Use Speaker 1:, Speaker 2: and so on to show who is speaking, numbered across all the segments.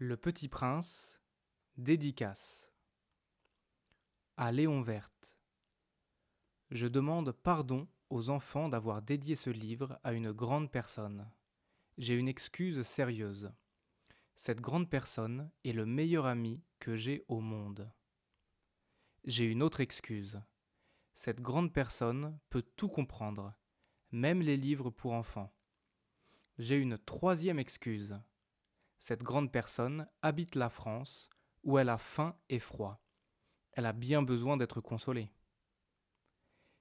Speaker 1: Le Petit Prince, dédicace. À Léon Verte. Je demande pardon aux enfants d'avoir dédié ce livre à une grande personne. J'ai une excuse sérieuse. Cette grande personne est le meilleur ami que j'ai au monde. J'ai une autre excuse. Cette grande personne peut tout comprendre, même les livres pour enfants. J'ai une troisième excuse. Cette grande personne habite la France, où elle a faim et froid. Elle a bien besoin d'être consolée.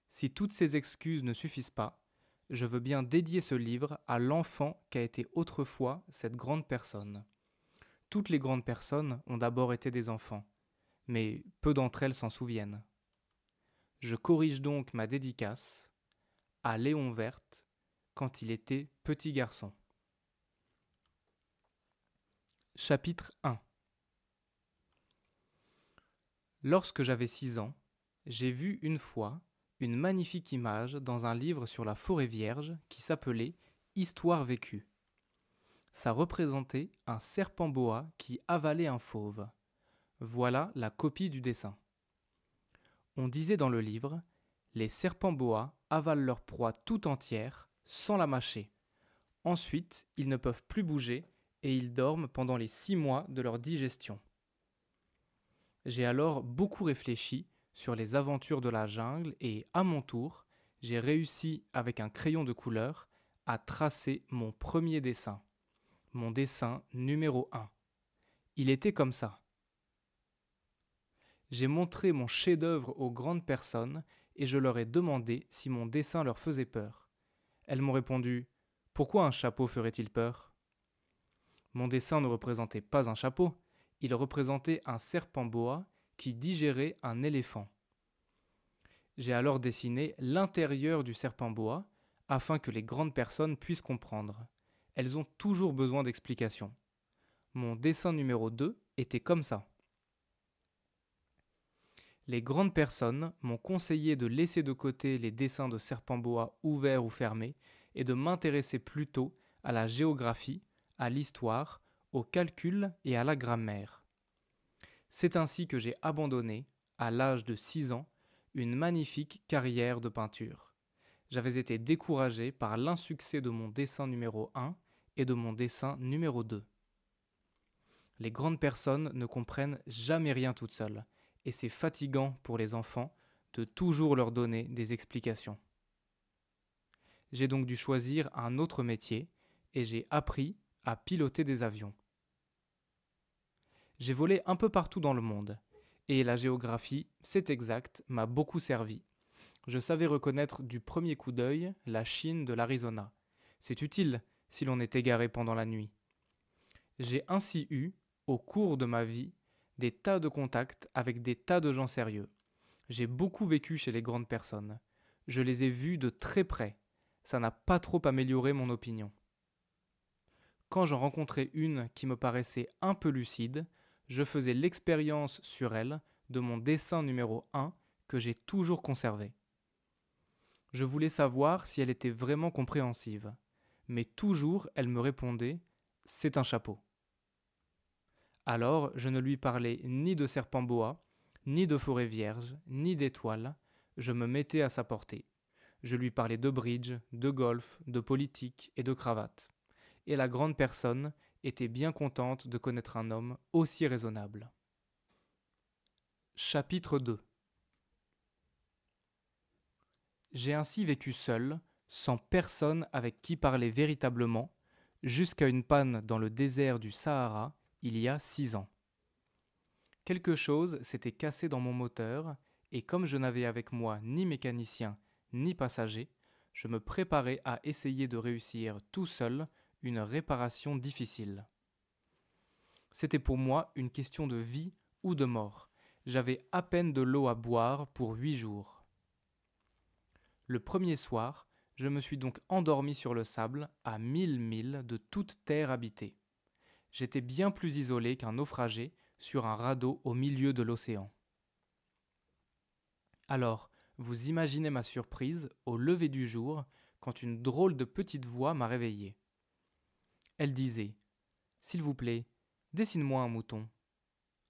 Speaker 1: Si toutes ces excuses ne suffisent pas, je veux bien dédier ce livre à l'enfant qu'a été autrefois cette grande personne. Toutes les grandes personnes ont d'abord été des enfants, mais peu d'entre elles s'en souviennent. Je corrige donc ma dédicace à Léon Verte quand il était petit garçon. Chapitre 1. Lorsque j'avais 6 ans, j'ai vu une fois une magnifique image dans un livre sur la forêt vierge qui s'appelait Histoire vécue. Ça représentait un serpent boa qui avalait un fauve. Voilà la copie du dessin. On disait dans le livre, les serpents boa avalent leur proie tout entière sans la mâcher. Ensuite, ils ne peuvent plus bouger et ils dorment pendant les 6 mois de leur digestion. J'ai alors beaucoup réfléchi sur les aventures de la jungle et, à mon tour, j'ai réussi avec un crayon de couleur à tracer mon premier dessin. Mon dessin numéro 1. Il était comme ça. J'ai montré mon chef-d'œuvre aux grandes personnes et je leur ai demandé si mon dessin leur faisait peur. Elles m'ont répondu « Pourquoi un chapeau ferait-il peur ?» Mon dessin ne représentait pas un chapeau, il représentait un serpent boa qui digérait un éléphant. J'ai alors dessiné l'intérieur du serpent boa afin que les grandes personnes puissent comprendre. Elles ont toujours besoin d'explications. Mon dessin numéro 2 était comme ça. Les grandes personnes m'ont conseillé de laisser de côté les dessins de serpents boa ouverts ou fermés et de m'intéresser plutôt à la géographie, à l'histoire, au calcul et à la grammaire. C'est ainsi que j'ai abandonné, à l'âge de 6 ans, une magnifique carrière de peinture. J'avais été découragé par l'insuccès de mon dessin numéro 1 et de mon dessin numéro 2. Les grandes personnes ne comprennent jamais rien toutes seules, et c'est fatigant pour les enfants de toujours leur donner des explications. J'ai donc dû choisir un autre métier, et j'ai appris à piloter des avions. J'ai volé un peu partout dans le monde, et la géographie, c'est exact, m'a beaucoup servi. Je savais reconnaître du premier coup d'œil la Chine de l'Arizona. C'est utile si l'on est égaré pendant la nuit. J'ai ainsi eu, au cours de ma vie, des tas de contacts avec des tas de gens sérieux. J'ai beaucoup vécu chez les grandes personnes. Je les ai vus de très près. Ça n'a pas trop amélioré mon opinion. Quand j'en rencontrais une qui me paraissait un peu lucide, je faisais l'expérience sur elle de mon dessin numéro 1 que j'ai toujours conservé. Je voulais savoir si elle était vraiment compréhensive, mais toujours elle me répondait « c'est un chapeau ». Alors je ne lui parlais ni de serpent boa, ni de forêt vierge, ni d'étoiles, je me mettais à sa portée. Je lui parlais de bridge, de golf, de politique et de cravate. Et la grande personne était bien contente de connaître un homme aussi raisonnable. Chapitre 2. J'ai ainsi vécu seul, sans personne avec qui parler véritablement, jusqu'à une panne dans le désert du Sahara il y a 6 ans. Quelque chose s'était cassé dans mon moteur, et comme je n'avais avec moi ni mécanicien ni passager, je me préparais à essayer de réussir tout seul une réparation difficile. C'était pour moi une question de vie ou de mort. J'avais à peine de l'eau à boire pour 8 jours. Le premier soir, je me suis donc endormi sur le sable à 1000 milles de toute terre habitée. J'étais bien plus isolé qu'un naufragé sur un radeau au milieu de l'océan. Alors, vous imaginez ma surprise au lever du jour quand une drôle de petite voix m'a réveillé. Elle disait « S'il vous plaît, Dessine-moi un mouton.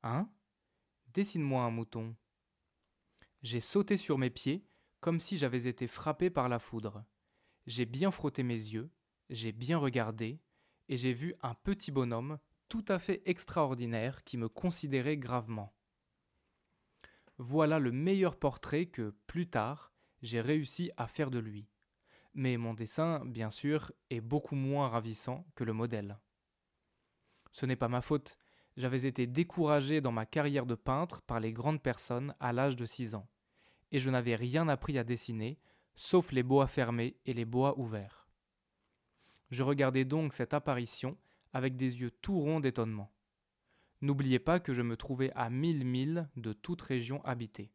Speaker 1: Hein? Dessine-moi un mouton. J'ai sauté sur mes pieds comme si j'avais été frappé par la foudre. J'ai bien frotté mes yeux, j'ai bien regardé, et j'ai vu un petit bonhomme tout à fait extraordinaire qui me considérait gravement. Voilà le meilleur portrait que, plus tard, j'ai réussi à faire de lui. Mais mon dessin, bien sûr, est beaucoup moins ravissant que le modèle. Ce n'est pas ma faute, j'avais été découragé dans ma carrière de peintre par les grandes personnes à l'âge de 6 ans, et je n'avais rien appris à dessiner, sauf les bois fermés et les bois ouverts. Je regardais donc cette apparition avec des yeux tout ronds d'étonnement. N'oubliez pas que je me trouvais à 1000 milles de toute région habitée.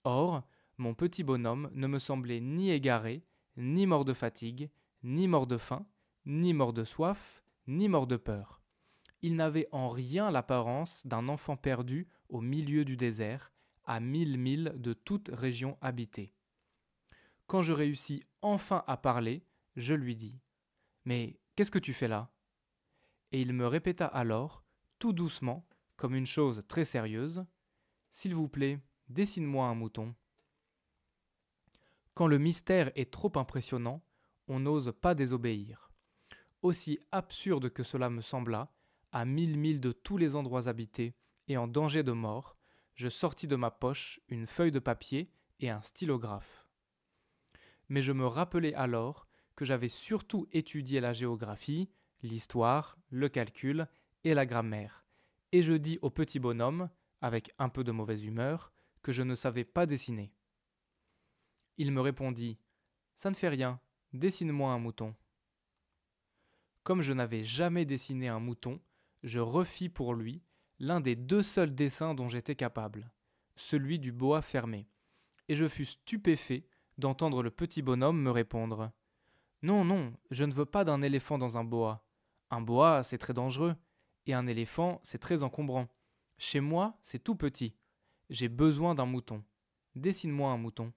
Speaker 1: Or, mon petit bonhomme ne me semblait ni égaré, ni mort de fatigue, ni mort de faim, ni mort de soif, ni mort de peur. Il n'avait en rien l'apparence d'un enfant perdu au milieu du désert, à 1000 milles de toute région habitée. Quand je réussis enfin à parler, je lui dis « Mais qu'est-ce que tu fais là ?» Et il me répéta alors, tout doucement, comme une chose très sérieuse, « S'il vous plaît, dessine-moi un mouton. » Quand le mystère est trop impressionnant, on n'ose pas désobéir. Aussi absurde que cela me sembla, à 1000 milles de tous les endroits habités et en danger de mort, je sortis de ma poche une feuille de papier et un stylographe. Mais je me rappelai alors que j'avais surtout étudié la géographie, l'histoire, le calcul et la grammaire, et je dis au petit bonhomme, avec un peu de mauvaise humeur, que je ne savais pas dessiner. Il me répondit « Ça ne fait rien, dessine-moi un mouton. » Comme je n'avais jamais dessiné un mouton, je refis pour lui l'un des 2 seuls dessins dont j'étais capable, celui du boa fermé, et je fus stupéfait d'entendre le petit bonhomme me répondre « Non, non, je ne veux pas d'un éléphant dans un boa. Un boa, c'est très dangereux, et un éléphant, c'est très encombrant. Chez moi, c'est tout petit. J'ai besoin d'un mouton. Dessine-moi un mouton. »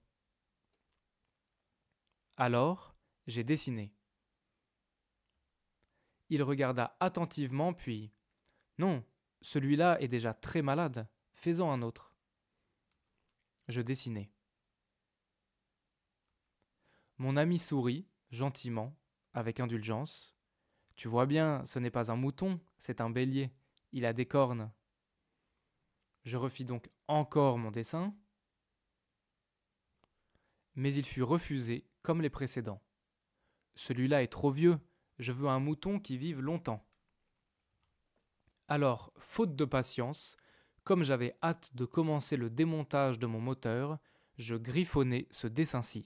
Speaker 1: Alors, j'ai dessiné. Il regarda attentivement, puis « Non, celui-là est déjà très malade. Fais-en un autre. » Je dessinai. Mon ami sourit, gentiment, avec indulgence. « Tu vois bien, ce n'est pas un mouton, c'est un bélier. Il a des cornes. » Je refis donc encore mon dessin, mais il fut refusé comme les précédents. « Celui-là est trop vieux, je veux un mouton qui vive longtemps. » Alors, faute de patience, comme j'avais hâte de commencer le démontage de mon moteur, je griffonnai ce dessin-ci.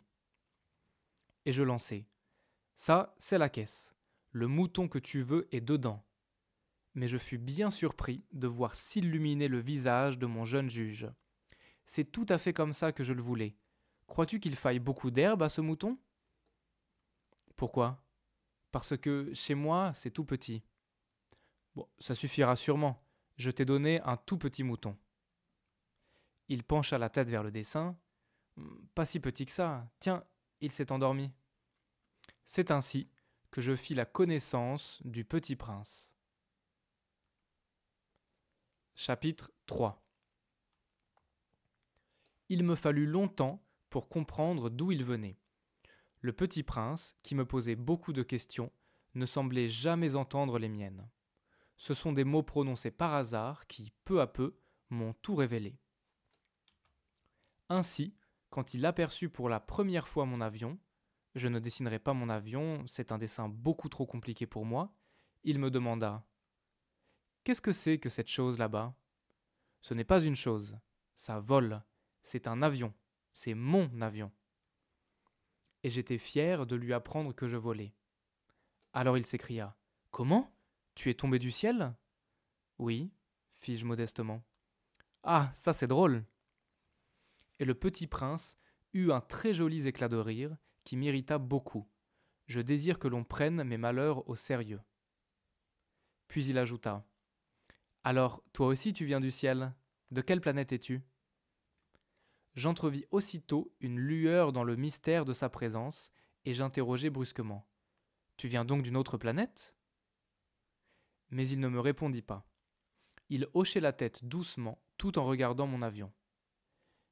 Speaker 1: Et je lançai. Ça, c'est la caisse. Le mouton que tu veux est dedans. Mais je fus bien surpris de voir s'illuminer le visage de mon jeune juge. C'est tout à fait comme ça que je le voulais. Crois-tu qu'il faille beaucoup d'herbe à ce mouton ? Pourquoi ? Parce que chez moi, c'est tout petit. Bon, ça suffira sûrement. Je t'ai donné un tout petit mouton. Il pencha la tête vers le dessin. Pas si petit que ça. Tiens, il s'est endormi. C'est ainsi que je fis la connaissance du Petit Prince. Chapitre 3. Il me fallut longtemps pour comprendre d'où il venait. Le Petit Prince, qui me posait beaucoup de questions, ne semblait jamais entendre les miennes. Ce sont des mots prononcés par hasard qui, peu à peu, m'ont tout révélé. Ainsi, quand il aperçut pour la première fois mon avion, je ne dessinerai pas mon avion, c'est un dessin beaucoup trop compliqué pour moi, il me demanda « Qu'est-ce que c'est que cette chose là-bas » ? Ce n'est pas une chose, ça vole, c'est un avion, c'est mon avion. Et j'étais fier de lui apprendre que je volais. Alors il s'écria « Comment ? Tu es tombé du ciel ?» « Oui, fis-je modestement. »« Ah, ça c'est drôle !» Et le petit prince eut un très joli éclat de rire qui m'irrita beaucoup. Je désire que l'on prenne mes malheurs au sérieux. Puis il ajouta « Alors, toi aussi tu viens du ciel. De quelle planète es-tu » J'entrevis aussitôt une lueur dans le mystère de sa présence, et j'interrogeai brusquement. « Tu viens donc d'une autre planète » mais il ne me répondit pas. Il hochait la tête doucement tout en regardant mon avion.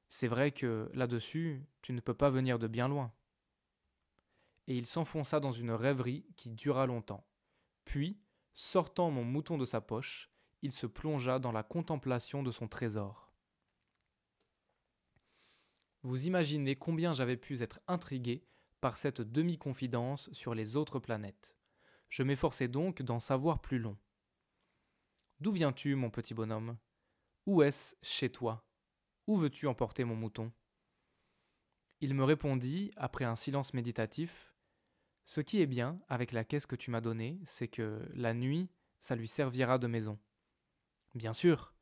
Speaker 1: C'est vrai que, là-dessus, tu ne peux pas venir de bien loin. Et il s'enfonça dans une rêverie qui dura longtemps. Puis, sortant mon mouton de sa poche, il se plongea dans la contemplation de son trésor. Vous imaginez combien j'avais pu être intrigué par cette demi-confidence sur les autres planètes. Je m'efforçai donc d'en savoir plus long. D'où viens-tu, mon petit bonhomme? Où est-ce chez toi? Où veux-tu emporter mon mouton? Il me répondit, après un silence méditatif, « Ce qui est bien avec la caisse que tu m'as donnée, c'est que, la nuit, ça lui servira de maison. » Bien sûr,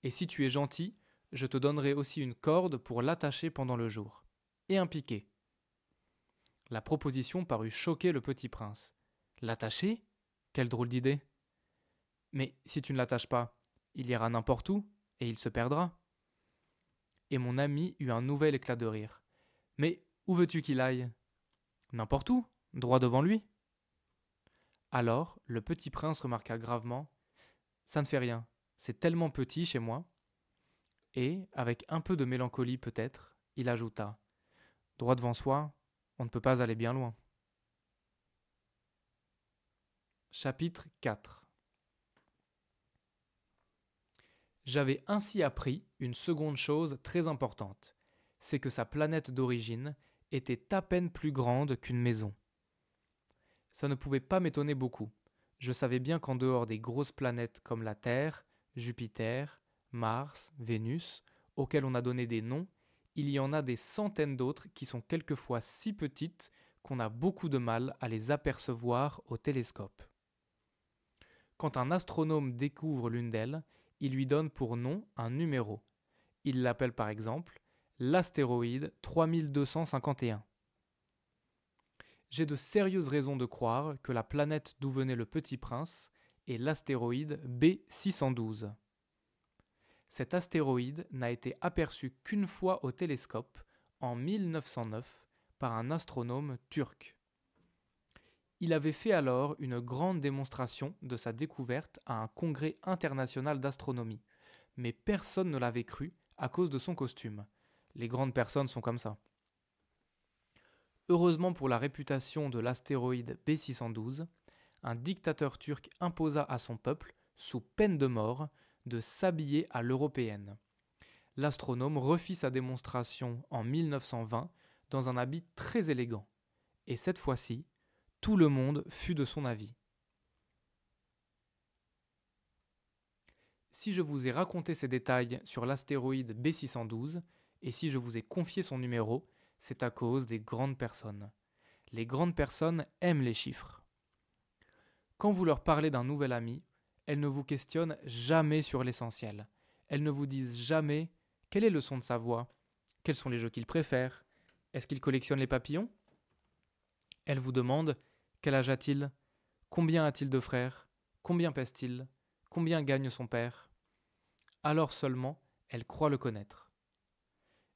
Speaker 1: et si tu es gentil, je te donnerai aussi une corde pour l'attacher pendant le jour. Et un piquet. La proposition parut choquer le petit prince. L'attacher? Quelle drôle d'idée! Mais si tu ne l'attaches pas, il ira n'importe où, et il se perdra. Et mon ami eut un nouvel éclat de rire. Mais où veux-tu qu'il aille? N'importe où, droit devant lui. Alors le petit prince remarqua gravement, ça ne fait rien, c'est tellement petit chez moi. Et, avec un peu de mélancolie peut-être, il ajouta, droit devant soi, on ne peut pas aller bien loin. Chapitre 4. J'avais ainsi appris une seconde chose très importante, c'est que sa planète d'origine était à peine plus grande qu'une maison. Ça ne pouvait pas m'étonner beaucoup. Je savais bien qu'en dehors des grosses planètes comme la Terre, Jupiter, Mars, Vénus, auxquelles on a donné des noms, il y en a des centaines d'autres qui sont quelquefois si petites qu'on a beaucoup de mal à les apercevoir au télescope. Quand un astronome découvre l'une d'elles, il lui donne pour nom un numéro. Il l'appelle par exemple l'astéroïde 3251. J'ai de sérieuses raisons de croire que la planète d'où venait le petit prince est l'astéroïde B612. Cet astéroïde n'a été aperçu qu'une fois au télescope, en 1909, par un astronome turc. Il avait fait alors une grande démonstration de sa découverte à un congrès international d'astronomie, mais personne ne l'avait cru à cause de son costume. Les grandes personnes sont comme ça. Heureusement pour la réputation de l'astéroïde B612, un dictateur turc imposa à son peuple, sous peine de mort, de s'habiller à l'européenne. L'astronome refit sa démonstration en 1920 dans un habit très élégant. Et cette fois-ci, tout le monde fut de son avis. Si je vous ai raconté ces détails sur l'astéroïde B612, et si je vous ai confié son numéro, c'est à cause des grandes personnes. Les grandes personnes aiment les chiffres. Quand vous leur parlez d'un nouvel ami, elles ne vous questionnent jamais sur l'essentiel. Elles ne vous disent jamais quel est le son de sa voix, quels sont les jeux qu'il préfère, est-ce qu'il collectionne les papillons? Elles vous demandent quel âge a-t-il, combien a-t-il de frères, combien pèse-t-il, combien gagne son père. Alors seulement, elles croient le connaître.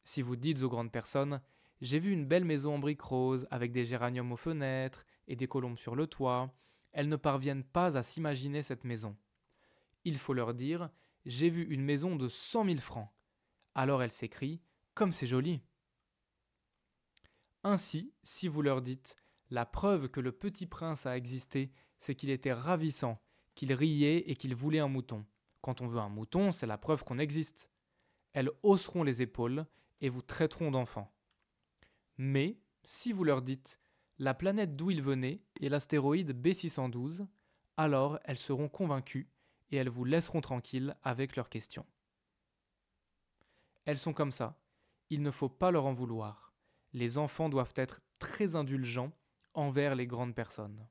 Speaker 1: Si vous dites aux grandes personnes « J'ai vu une belle maison en briques roses avec des géraniums aux fenêtres et des colombes sur le toit », elles ne parviennent pas à s'imaginer cette maison. Il faut leur dire « J'ai vu une maison de 100 000 francs ». Alors elles s'écrient « Comme c'est joli !» Ainsi, si vous leur dites « La preuve que le petit prince a existé, c'est qu'il était ravissant, qu'il riait et qu'il voulait un mouton. Quand on veut un mouton, c'est la preuve qu'on existe. » Elles hausseront les épaules et vous traiteront d'enfant. Mais, si vous leur dites « La planète d'où il venait est l'astéroïde B612 », alors elles seront convaincues et elles vous laisseront tranquille avec leurs questions. Elles sont comme ça, il ne faut pas leur en vouloir. Les enfants doivent être très indulgents envers les grandes personnes.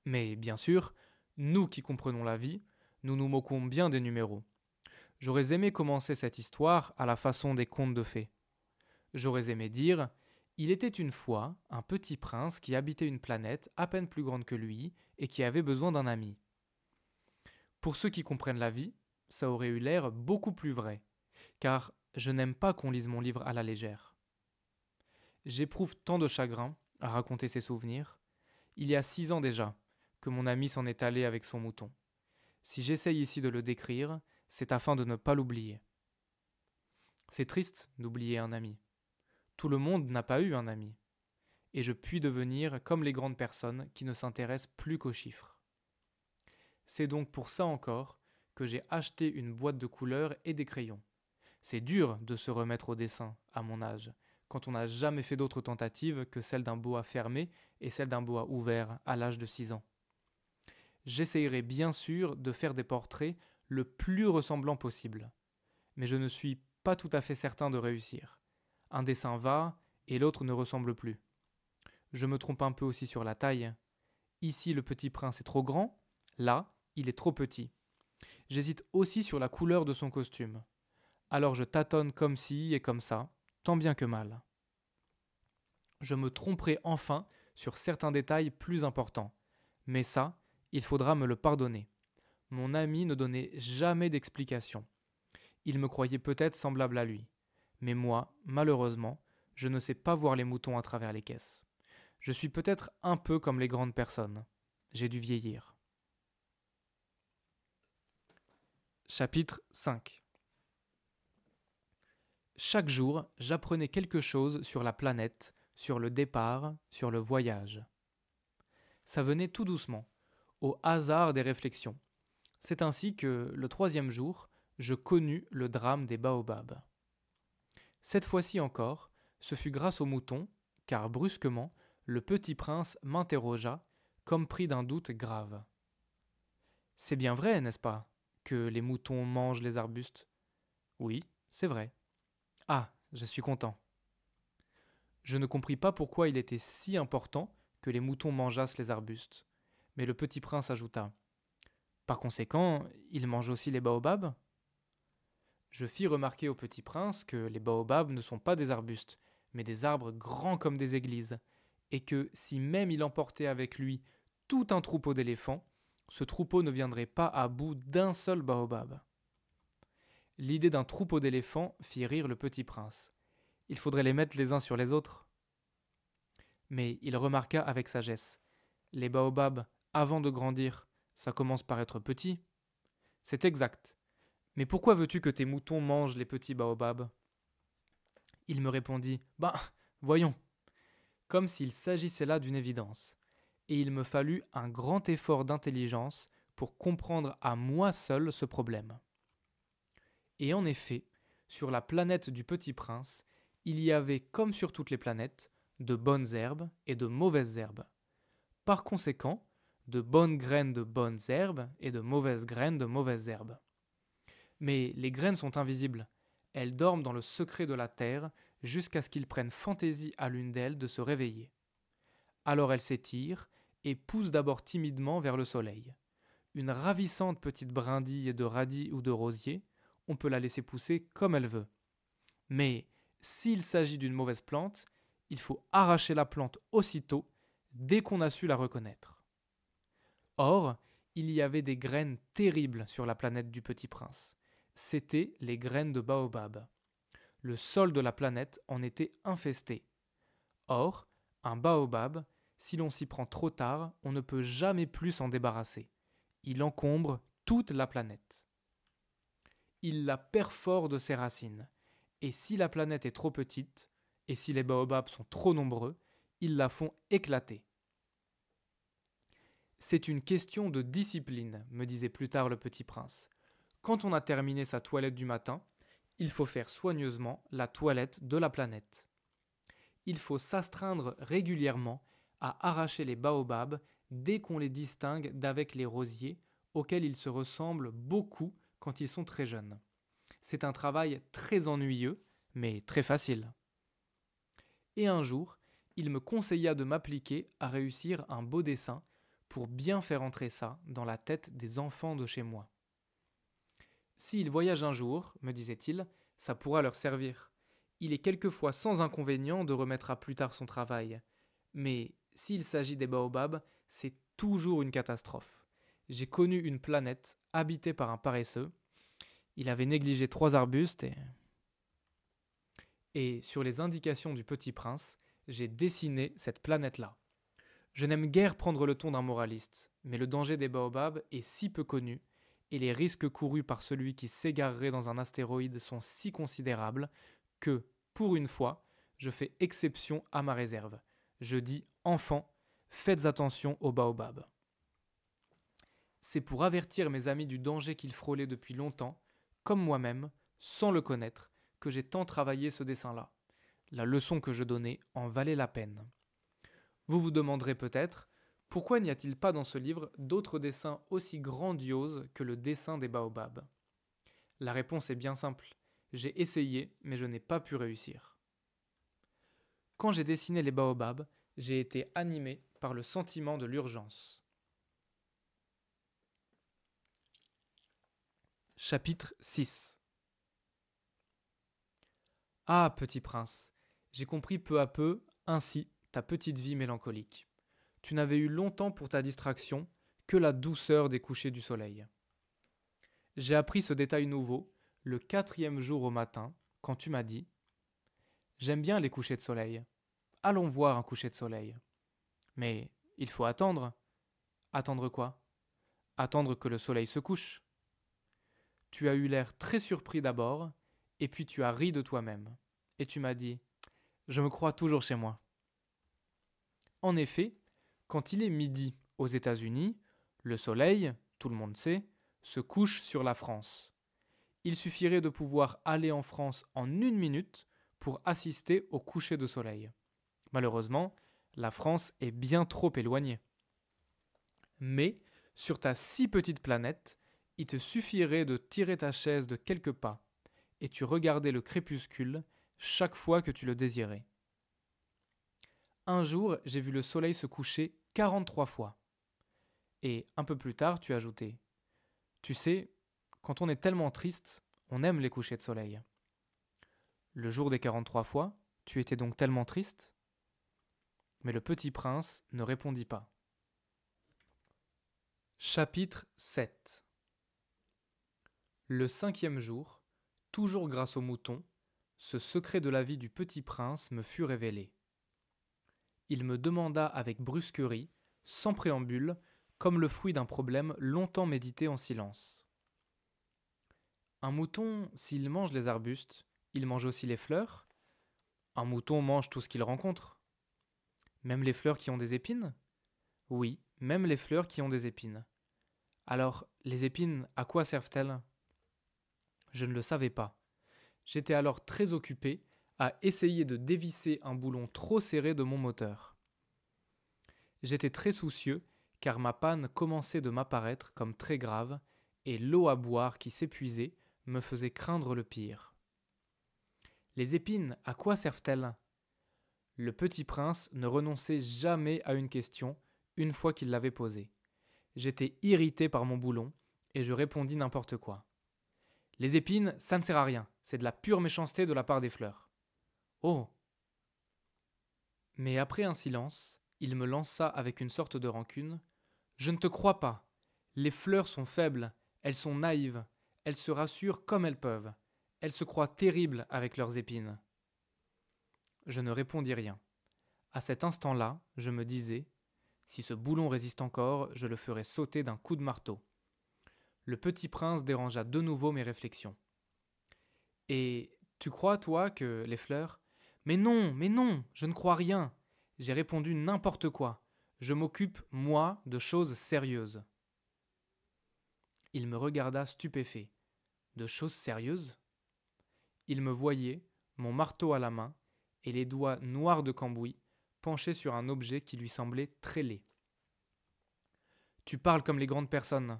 Speaker 1: Mais bien sûr, nous qui comprenons la vie, nous nous moquons bien des numéros. J'aurais aimé commencer cette histoire à la façon des contes de fées. J'aurais aimé dire « Il était une fois un petit prince qui habitait une planète à peine plus grande que lui et qui avait besoin d'un ami. » Pour ceux qui comprennent la vie, ça aurait eu l'air beaucoup plus vrai, car je n'aime pas qu'on lise mon livre à la légère. J'éprouve tant de chagrin à raconter ces souvenirs. Il y a 6 ans déjà, que mon ami s'en est allé avec son mouton. Si j'essaye ici de le décrire, c'est afin de ne pas l'oublier. C'est triste d'oublier un ami. Tout le monde n'a pas eu un ami. Et je puis devenir comme les grandes personnes qui ne s'intéressent plus qu'aux chiffres. C'est donc pour ça encore que j'ai acheté une boîte de couleurs et des crayons. C'est dur de se remettre au dessin, à mon âge, quand on n'a jamais fait d'autres tentatives que celle d'un boa fermé et celle d'un boa ouvert à l'âge de 6 ans. J'essayerai bien sûr de faire des portraits le plus ressemblants possible, mais je ne suis pas tout à fait certain de réussir. Un dessin va et l'autre ne ressemble plus. Je me trompe un peu aussi sur la taille. Ici, le petit prince est trop grand, là, il est trop petit. J'hésite aussi sur la couleur de son costume. Alors je tâtonne comme ci et comme ça, tant bien que mal. Je me tromperai enfin sur certains détails plus importants. Mais ça, il faudra me le pardonner. Mon ami ne donnait jamais d'explication. Il me croyait peut-être semblable à lui. Mais moi, malheureusement, je ne sais pas voir les moutons à travers les caisses. Je suis peut-être un peu comme les grandes personnes. J'ai dû vieillir. Chapitre 5. Chaque jour, j'apprenais quelque chose sur la planète, sur le départ, sur le voyage. Ça venait tout doucement, au hasard des réflexions. C'est ainsi que, le 3e jour, je connus le drame des baobabs. Cette fois-ci encore, ce fut grâce aux moutons, car brusquement, le petit prince m'interrogea, comme pris d'un doute grave. « C'est bien vrai, n'est-ce pas, que les moutons mangent les arbustes ?»« Oui, c'est vrai. »« Ah, je suis content. » Je ne compris pas pourquoi il était si important que les moutons mangeassent les arbustes. Mais le petit prince ajouta : « Par conséquent, ils mangent aussi les baobabs ?» Je fis remarquer au petit prince que les baobabs ne sont pas des arbustes, mais des arbres grands comme des églises, et que si même il emportait avec lui tout un troupeau d'éléphants, ce troupeau ne viendrait pas à bout d'un seul baobab. L'idée d'un troupeau d'éléphants fit rire le petit prince. Il faudrait les mettre les uns sur les autres. Mais il remarqua avec sagesse : les baobabs, avant de grandir, ça commence par être petit. C'est exact. Mais pourquoi veux-tu que tes moutons mangent les petits baobabs ? Il me répondit : voyons, comme s'il s'agissait là d'une évidence. Et il me fallut un grand effort d'intelligence pour comprendre à moi seul ce problème. Et en effet, sur la planète du Petit Prince, il y avait, comme sur toutes les planètes, de bonnes herbes et de mauvaises herbes. Par conséquent, de bonnes graines de bonnes herbes et de mauvaises graines de mauvaises herbes. Mais les graines sont invisibles. Elles dorment dans le secret de la terre jusqu'à ce qu'il prenne fantaisie à l'une d'elles de se réveiller. Alors elles s'étirent et poussent d'abord timidement vers le soleil. Une ravissante petite brindille de radis ou de rosier, on peut la laisser pousser comme elle veut. Mais s'il s'agit d'une mauvaise plante, il faut arracher la plante aussitôt, dès qu'on a su la reconnaître. Or, il y avait des graines terribles sur la planète du Petit Prince. C'étaient les graines de baobab. Le sol de la planète en était infesté. Or, un baobab, si l'on s'y prend trop tard, on ne peut jamais plus s'en débarrasser. Il encombre toute la planète. Il la perfore de ses racines. Et si la planète est trop petite, et si les baobabs sont trop nombreux, ils la font éclater. C'est une question de discipline, me disait plus tard le petit prince. Quand on a terminé sa toilette du matin, il faut faire soigneusement la toilette de la planète. Il faut s'astreindre régulièrement à arracher les baobabs dès qu'on les distingue d'avec les rosiers, auxquels ils se ressemblent beaucoup quand ils sont très jeunes. C'est un travail très ennuyeux, mais très facile. Et un jour, il me conseilla de m'appliquer à réussir un beau dessin pour bien faire entrer ça dans la tête des enfants de chez moi. S'ils voyagent un jour, me disait-il, ça pourra leur servir. Il est quelquefois sans inconvénient de remettre à plus tard son travail. Mais s'il s'agit des baobabs, c'est toujours une catastrophe. J'ai connu une planète habitée par un paresseux. Il avait négligé 3 arbustes et sur les indications du Petit Prince, j'ai dessiné cette planète-là. Je n'aime guère prendre le ton d'un moraliste, mais le danger des baobabs est si peu connu, et les risques courus par celui qui s'égarerait dans un astéroïde sont si considérables que, pour une fois, je fais exception à ma réserve. Je dis enfants, faites attention aux baobabs. C'est pour avertir mes amis du danger qu'ils frôlaient depuis longtemps, comme moi-même, sans le connaître, que j'ai tant travaillé ce dessin-là. La leçon que je donnais en valait la peine. Vous vous demanderez peut-être, pourquoi n'y a-t-il pas dans ce livre d'autres dessins aussi grandioses que le dessin des baobabs? La réponse est bien simple. J'ai essayé, mais je n'ai pas pu réussir. Quand j'ai dessiné les baobabs, j'ai été animé par le sentiment de l'urgence. Chapitre 6. Ah, petit prince, j'ai compris peu à peu, ainsi, ta petite vie mélancolique. Tu n'avais eu longtemps pour ta distraction que la douceur des couchers du soleil. J'ai appris ce détail nouveau le 4e jour au matin, quand tu m'as dit « J'aime bien les couchers de soleil. Allons voir un coucher de soleil. » Mais il faut attendre. Attendre quoi? Attendre que le soleil se couche. Tu as eu l'air très surpris d'abord, et puis tu as ri de toi-même. Et tu m'as dit « Je me crois toujours chez moi. » En effet, quand il est midi aux États-Unis, le soleil, tout le monde sait, se couche sur la France. Il suffirait de pouvoir aller en France en 1 minute pour assister au coucher de soleil. Malheureusement, la France est bien trop éloignée. Mais, sur ta si petite planète, il te suffirait de tirer ta chaise de quelques pas, et tu regardais le crépuscule chaque fois que tu le désirais. Un jour, j'ai vu le soleil se coucher 43 fois. Et un peu plus tard, tu ajoutais « Tu sais, quand on est tellement triste, on aime les couchers de soleil. » Le jour des 43 fois, tu étais donc tellement triste? Mais le petit prince ne répondit pas. Chapitre 7. Le 5e jour, toujours grâce au mouton, ce secret de la vie du petit prince me fut révélé. Il me demanda avec brusquerie, sans préambule, comme le fruit d'un problème longtemps médité en silence. Un mouton, s'il mange les arbustes, il mange aussi les fleurs? Un mouton mange tout ce qu'il rencontre. Même les fleurs qui ont des épines? Oui, même les fleurs qui ont des épines. Alors, les épines, à quoi servent-elles? Je ne le savais pas. J'étais alors très occupé à essayer de dévisser un boulon trop serré de mon moteur. J'étais très soucieux car ma panne commençait de m'apparaître comme très grave et l'eau à boire qui s'épuisait me faisait craindre le pire. Les épines, à quoi servent-elles? Le petit prince ne renonçait jamais à une question une fois qu'il l'avait posée. J'étais irrité par mon boulon et je répondis n'importe quoi. Les épines, ça ne sert à rien, c'est de la pure méchanceté de la part des fleurs. Oh! Mais après un silence, il me lança avec une sorte de rancune. Je ne te crois pas. Les fleurs sont faibles, elles sont naïves, elles se rassurent comme elles peuvent. Elles se croient terribles avec leurs épines. Je ne répondis rien. À cet instant-là, je me disais, si ce boulon résiste encore, je le ferai sauter d'un coup de marteau. Le petit prince dérangea de nouveau mes réflexions. Et tu crois, toi, que les fleurs... Mais non, je ne crois rien. J'ai répondu n'importe quoi. Je m'occupe, moi, de choses sérieuses. Il me regarda stupéfait. De choses sérieuses? Il me voyait, mon marteau à la main, et les doigts noirs de cambouis, penchés sur un objet qui lui semblait très laid. Tu parles comme les grandes personnes.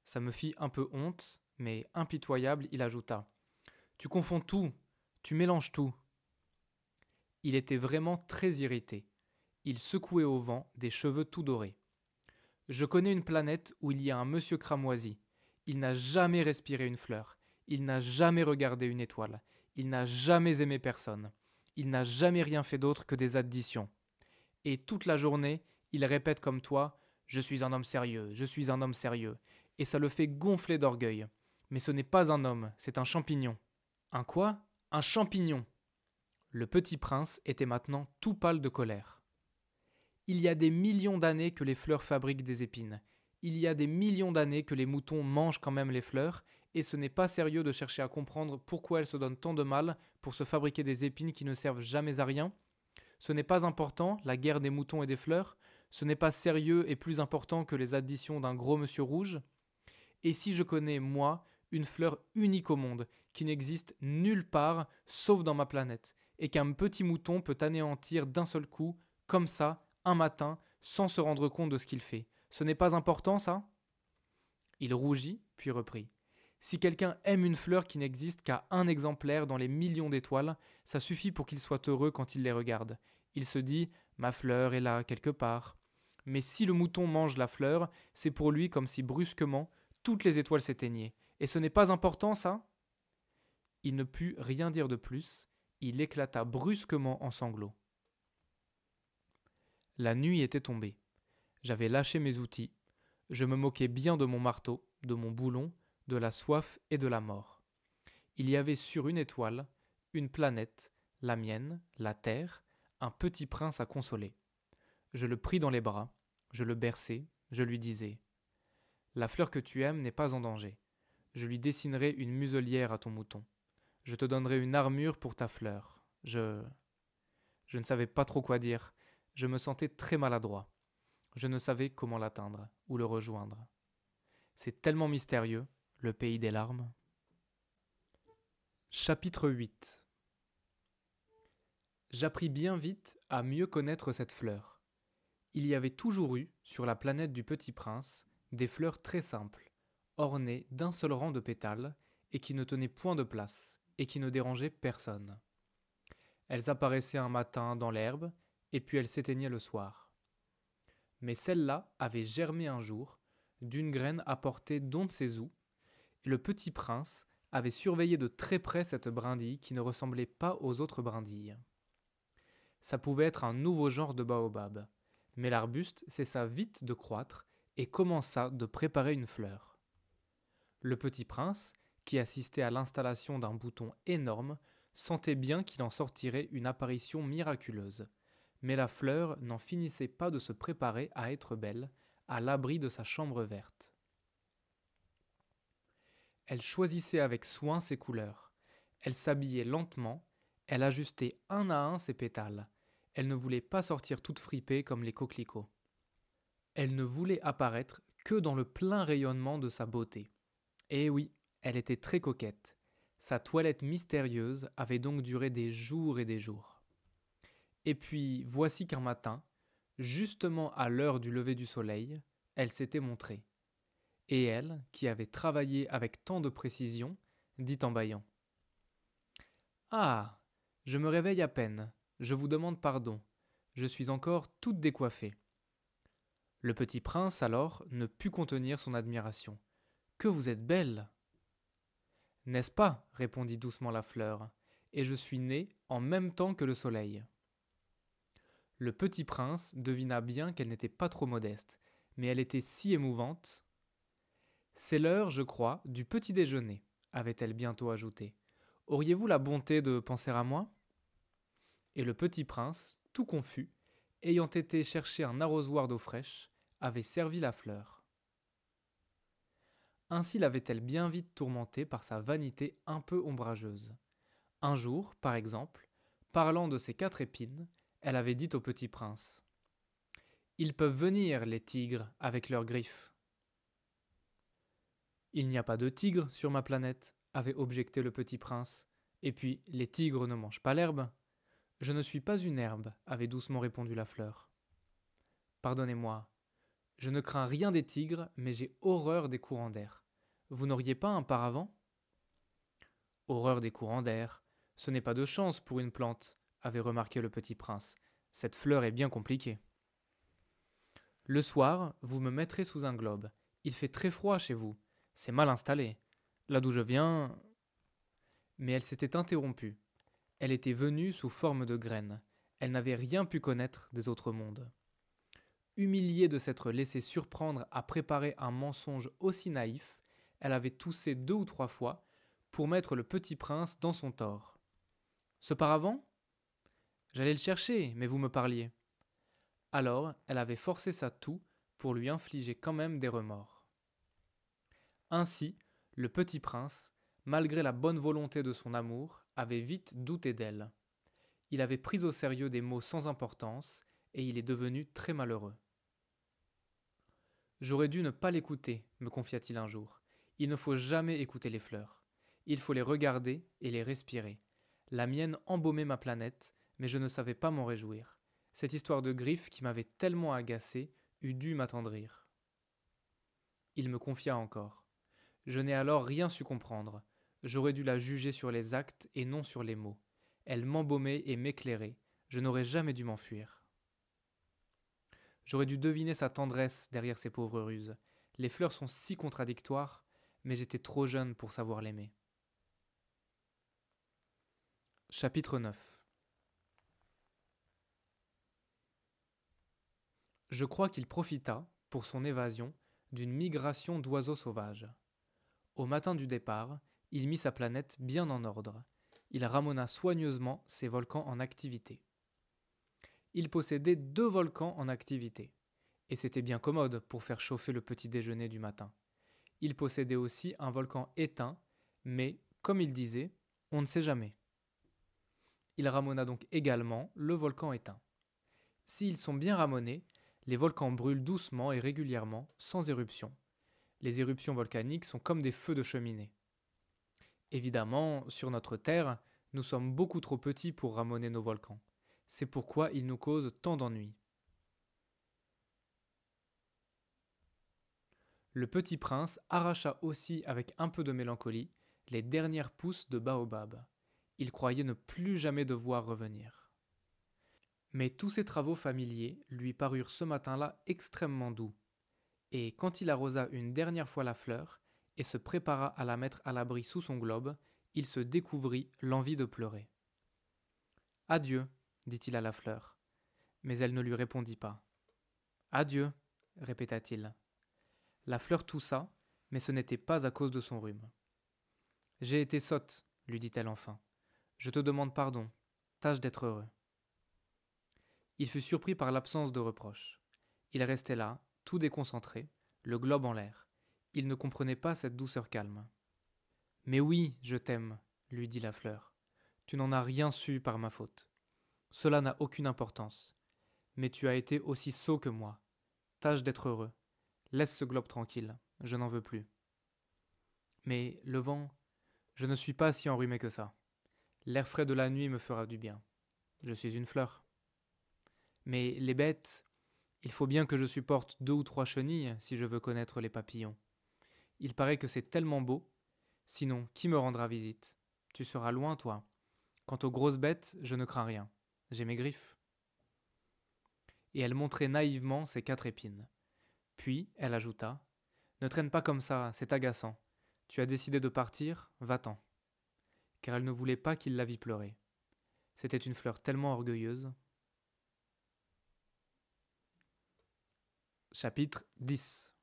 Speaker 1: Ça me fit un peu honte, mais impitoyable, il ajouta. Tu confonds tout, tu mélanges tout. Il était vraiment très irrité. Il secouait au vent des cheveux tout dorés. Je connais une planète où il y a un monsieur cramoisi. Il n'a jamais respiré une fleur. Il n'a jamais regardé une étoile. Il n'a jamais aimé personne. Il n'a jamais rien fait d'autre que des additions. Et toute la journée, il répète comme toi « Je suis un homme sérieux, je suis un homme sérieux ». Et ça le fait gonfler d'orgueil. Mais ce n'est pas un homme, c'est un champignon. Un quoi? Un champignon. Le petit prince était maintenant tout pâle de colère. Il y a des millions d'années que les fleurs fabriquent des épines. Il y a des millions d'années que les moutons mangent quand même les fleurs, et ce n'est pas sérieux de chercher à comprendre pourquoi elles se donnent tant de mal pour se fabriquer des épines qui ne servent jamais à rien. Ce n'est pas important, la guerre des moutons et des fleurs. Ce n'est pas sérieux et plus important que les additions d'un gros monsieur rouge. Et si je connais, moi, une fleur unique au monde, qui n'existe nulle part sauf dans ma planète, et qu'un petit mouton peut anéantir d'un seul coup, comme ça, un matin, sans se rendre compte de ce qu'il fait. Ce n'est pas important, ça? Il rougit, puis reprit. Si quelqu'un aime une fleur qui n'existe qu'à un exemplaire dans les millions d'étoiles, ça suffit pour qu'il soit heureux quand il les regarde. Il se dit, ma fleur est là, quelque part. Mais si le mouton mange la fleur, c'est pour lui comme si brusquement toutes les étoiles s'éteignaient. Et ce n'est pas important, ça? Il ne put rien dire de plus, il éclata brusquement en sanglots. La nuit était tombée. J'avais lâché mes outils. Je me moquais bien de mon marteau, de mon boulon, de la soif et de la mort. Il y avait sur une étoile, une planète, la mienne, la terre, un petit prince à consoler. Je le pris dans les bras, je le berçai, je lui disais « La fleur que tu aimes n'est pas en danger. Je lui dessinerai une muselière à ton mouton. Je te donnerai une armure pour ta fleur. Je ne savais pas trop quoi dire. Je me sentais très maladroit. Je ne savais comment l'atteindre ou le rejoindre. C'est tellement mystérieux, le pays des larmes. Chapitre 8. J'appris bien vite à mieux connaître cette fleur. Il y avait toujours eu, sur la planète du Petit Prince, des fleurs très simples, ornées d'un seul rang de pétales, et qui ne tenaient point de place, et qui ne dérangeaient personne. Elles apparaissaient un matin dans l'herbe, et puis elles s'éteignaient le soir. Mais celle-là avait germé un jour, d'une graine apportée d'on ne sait où, et le Petit Prince avait surveillé de très près cette brindille qui ne ressemblait pas aux autres brindilles. Ça pouvait être un nouveau genre de baobab, mais l'arbuste cessa vite de croître et commença de préparer une fleur. Le Petit Prince, qui assistait à l'installation d'un bouton énorme, sentait bien qu'il en sortirait une apparition miraculeuse, mais la fleur n'en finissait pas de se préparer à être belle, à l'abri de sa chambre verte. Elle choisissait avec soin ses couleurs, elle s'habillait lentement, elle ajustait un à un ses pétales, elle ne voulait pas sortir toute fripée comme les coquelicots. Elle ne voulait apparaître que dans le plein rayonnement de sa beauté. Et oui, elle était très coquette. Sa toilette mystérieuse avait donc duré des jours et des jours. Et puis, voici qu'un matin, justement à l'heure du lever du soleil, elle s'était montrée. Et elle, qui avait travaillé avec tant de précision, dit en bâillant « Ah, je me réveille à peine, je vous demande pardon, je suis encore toute décoiffée. » Le Petit Prince, alors, ne put contenir son admiration. « Que vous êtes belle !»« N'est-ce pas ?» répondit doucement la fleur, « et je suis née en même temps que le soleil. » Le Petit Prince devina bien qu'elle n'était pas trop modeste, mais elle était si émouvante. « C'est l'heure, je crois, du petit déjeuner, avait-elle bientôt ajouté. Auriez-vous la bonté de penser à moi ? Et le Petit Prince, tout confus, ayant été chercher un arrosoir d'eau fraîche, avait servi la fleur. Ainsi l'avait-elle bien vite tourmentée par sa vanité un peu ombrageuse. Un jour, par exemple, parlant de ses 4 épines, elle avait dit au Petit Prince « Ils peuvent venir, les tigres, avec leurs griffes. » « Il n'y a pas de tigres sur ma planète, » avait objecté le Petit Prince. « Et puis, les tigres ne mangent pas l'herbe. »« Je ne suis pas une herbe, » avait doucement répondu la fleur. « Pardonnez-moi, je ne crains rien des tigres, mais j'ai horreur des courants d'air. Vous n'auriez pas un paravent ? » « Horreur des courants d'air, ce n'est pas de chance pour une plante, » avait remarqué le Petit Prince. « Cette fleur est bien compliquée. »« Le soir, vous me mettrez sous un globe. Il fait très froid chez vous. C'est mal installé. Là d'où je viens... » Mais elle s'était interrompue. Elle était venue sous forme de graine. Elle n'avait rien pu connaître des autres mondes. Humiliée de s'être laissée surprendre à préparer un mensonge aussi naïf, elle avait toussé 2 ou 3 fois pour mettre le Petit Prince dans son tort. « Ce paravent ? J'allais le chercher, mais vous me parliez. » Alors elle avait forcé sa toux pour lui infliger quand même des remords. Ainsi, le petit prince, malgré la bonne volonté de son amour, avait vite douté d'elle. Il avait pris au sérieux des mots sans importance, et il est devenu très malheureux. J'aurais dû ne pas l'écouter, me confia-t-il un jour. Il ne faut jamais écouter les fleurs. Il faut les regarder et les respirer. La mienne embaumait ma planète, mais je ne savais pas m'en réjouir. Cette histoire de griffes qui m'avait tellement agacé eût dû m'attendrir. Il me confia encore. Je n'ai alors rien su comprendre. J'aurais dû la juger sur les actes et non sur les mots. Elle m'embaumait et m'éclairait. Je n'aurais jamais dû m'enfuir. J'aurais dû deviner sa tendresse derrière ses pauvres ruses. Les fleurs sont si contradictoires, mais j'étais trop jeune pour savoir l'aimer. Chapitre 9. Je crois qu'il profita, pour son évasion, d'une migration d'oiseaux sauvages. Au matin du départ, il mit sa planète bien en ordre. Il ramena soigneusement ses volcans en activité. Il possédait 2 volcans en activité, et c'était bien commode pour faire chauffer le petit déjeuner du matin. Il possédait aussi un volcan éteint, mais, comme il disait, on ne sait jamais. Il ramena donc également le volcan éteint. S'ils sont bien ramenés, les volcans brûlent doucement et régulièrement, sans éruption. Les éruptions volcaniques sont comme des feux de cheminée. Évidemment, sur notre Terre, nous sommes beaucoup trop petits pour ramener nos volcans. C'est pourquoi ils nous causent tant d'ennuis. Le petit prince arracha aussi avec un peu de mélancolie les dernières pousses de baobab. Il croyait ne plus jamais devoir revenir. Mais tous ses travaux familiers lui parurent ce matin-là extrêmement doux. Et quand il arrosa une dernière fois la fleur et se prépara à la mettre à l'abri sous son globe, il se découvrit l'envie de pleurer. « Adieu », dit-il à la fleur. Mais elle ne lui répondit pas. « Adieu », répéta-t-il. La fleur toussa, mais ce n'était pas à cause de son rhume. « J'ai été sotte, lui dit-elle enfin. Je te demande pardon. Tâche d'être heureux. » Il fut surpris par l'absence de reproche. Il restait là, tout déconcentré, le globe en l'air. Il ne comprenait pas cette douceur calme. « Mais oui, je t'aime, lui dit la fleur. Tu n'en as rien su par ma faute. Cela n'a aucune importance. Mais tu as été aussi sot que moi. Tâche d'être heureux. Laisse ce globe tranquille, je n'en veux plus. Mais le vent, je ne suis pas si enrhumé que ça. L'air frais de la nuit me fera du bien. Je suis une fleur. Mais les bêtes, il faut bien que je supporte 2 ou 3 chenilles si je veux connaître les papillons. Il paraît que c'est tellement beau. Sinon, qui me rendra visite? Tu seras loin, toi. Quant aux grosses bêtes, je ne crains rien. J'ai mes griffes. » Et elle montrait naïvement ses 4 épines. Puis, elle ajouta, « Ne traîne pas comme ça, c'est agaçant. Tu as décidé de partir, va-t'en. » Car elle ne voulait pas qu'il la vît pleurer. C'était une fleur tellement orgueilleuse. Chapitre 10.